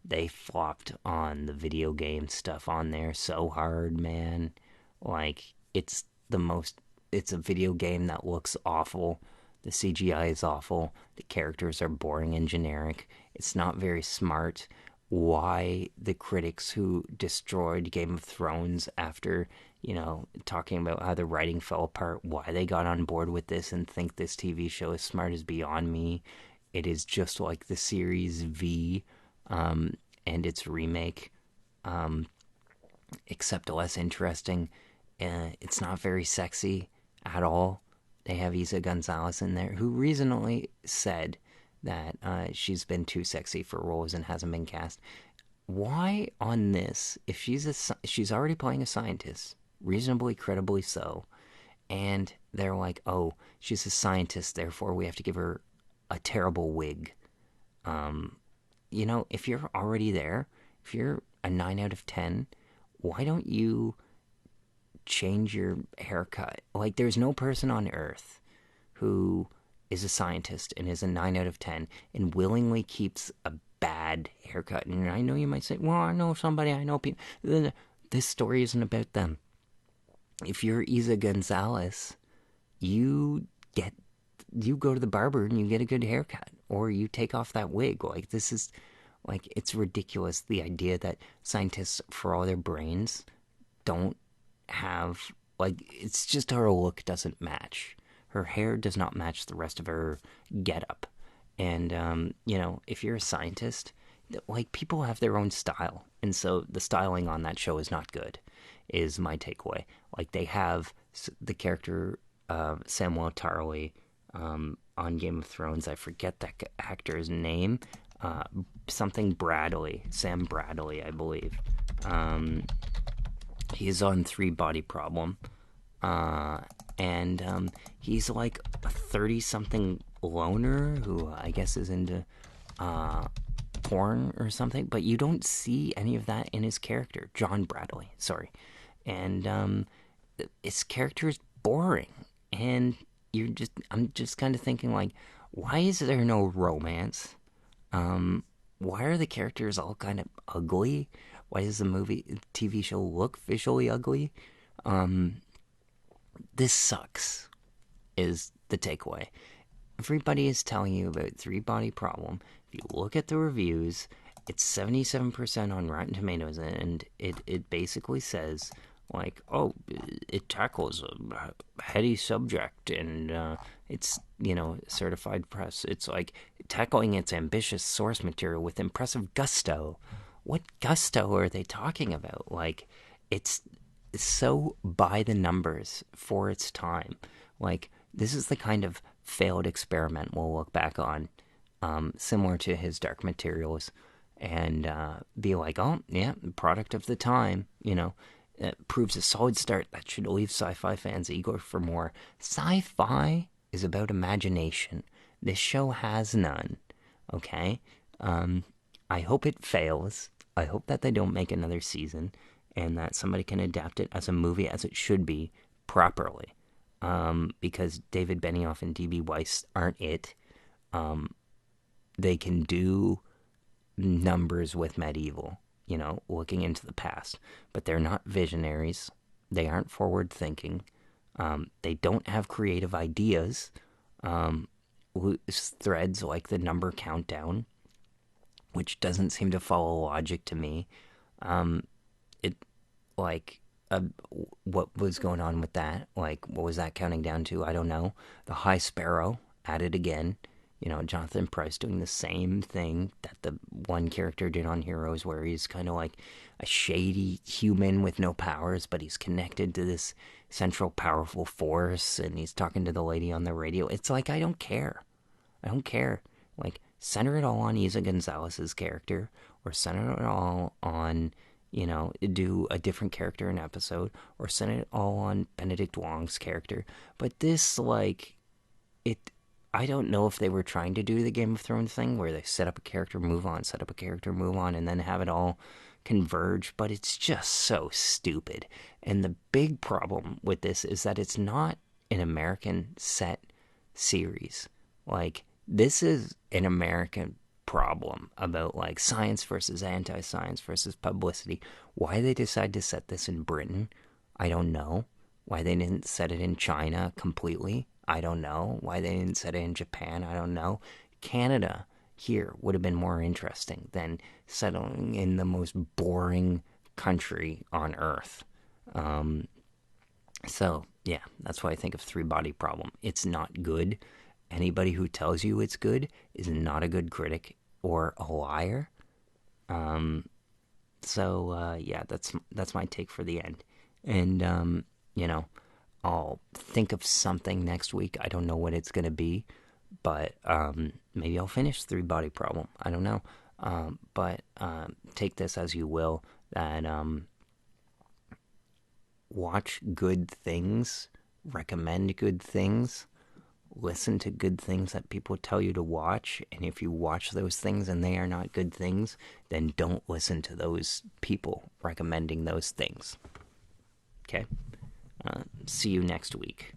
they flopped on the video game stuff on there so hard, man. Like, it's a video game that looks awful. The CGI is awful. The characters are boring and generic. It's not very smart. Why the critics who destroyed Game of Thrones after, talking about how the writing fell apart, why they got on board with this and think this TV show is smart is beyond me. It is just like the series V and its remake, except less interesting. It's not very sexy at all. They have Isa Gonzalez in there, who recently said that she's been too sexy for roles and hasn't been cast. Why on this, if she's already playing a scientist, reasonably credibly so, and they're like, oh, she's a scientist, therefore we have to give her a terrible wig. If you're already there, if you're a 9 out of 10, why don't you change your haircut? Like, there's no person on Earth who is a scientist and is a 9 out of 10 and willingly keeps a bad haircut. And I know you might say, well, I know people. This story isn't about them. If you're Isa Gonzalez, you go to the barber and you get a good haircut, or you take off that wig. Like, this is, like, it's ridiculous, the idea that scientists, for all their brains, don't have, like, it's just her look doesn't match. Her hair does not match the rest of her getup. And, if you're a scientist, like, people have their own style. And so the styling on that show is not good, is my takeaway. Like, they have the character Samuel Tarly on Game of Thrones. I forget that actor's name. Something Bradley. Sam Bradley, I believe. He's on Three Body Problem. And he's like a 30-something loner who I guess is into porn or something, but you don't see any of that in his character, John Bradley, sorry. And his character is boring, and I'm just kind of thinking, like, why is there no romance? Why are the characters all kind of ugly? Why does the TV show look visually ugly? This sucks, is the takeaway. Everybody is telling you about Three Body Problem. If you look at the reviews, it's 77% on Rotten Tomatoes, and it basically says, like, oh, it tackles a heady subject, and it's, certified press. It's like tackling its ambitious source material with impressive gusto. What gusto are they talking about? Like, it's so by the numbers for its time. Like, this is the kind of failed experiment we'll look back on, similar to his Dark Materials, and be like, oh, yeah, product of the time, It proves a solid start that should leave sci-fi fans eager for more. Sci-fi is about imagination. This show has none, okay? I hope it fails. I hope that they don't make another season and that somebody can adapt it as a movie as it should be properly. Because David Benioff and D.B. Weiss aren't it. They can do numbers with medieval, looking into the past, but they're not visionaries. They aren't forward thinking. They don't have creative ideas. Threads like the number countdown, which doesn't seem to follow logic to me. It like what was going on with that? Like, what was that counting down to? I don't know. The High Sparrow added again. Jonathan Pryce doing the same thing that the one character did on Heroes, where he's kind of like a shady human with no powers, but he's connected to this central powerful force, and he's talking to the lady on the radio. It's like, I don't care. I don't care. Like, center it all on Isa Gonzalez's character, or center it all on, do a different character in an episode, or center it all on Benedict Wong's character. But this, I don't know if they were trying to do the Game of Thrones thing where they set up a character, move on, set up a character, move on, and then have it all converge, but it's just so stupid. And the big problem with this is that it's not an American set series. Like, this is an American problem about, like, science versus anti-science versus publicity. Why they decide to set this in Britain, I don't know. Why they didn't set it in China completely, I don't know. Why they didn't set it in Japan, I don't know. Canada here would have been more interesting than settling in the most boring country on Earth. So, yeah, that's why I think of Three Body Problem. It's not good. Anybody who tells you it's good is not a good critic or a liar. Yeah, that's my take for the end. And, I'll think of something next week. I don't know what it's going to be, but maybe I'll finish Three Body Problem. I don't know. But take this as you will, that watch good things, recommend good things, listen to good things that people tell you to watch, and if you watch those things and they are not good things, then don't listen to those people recommending those things. Okay? See you next week.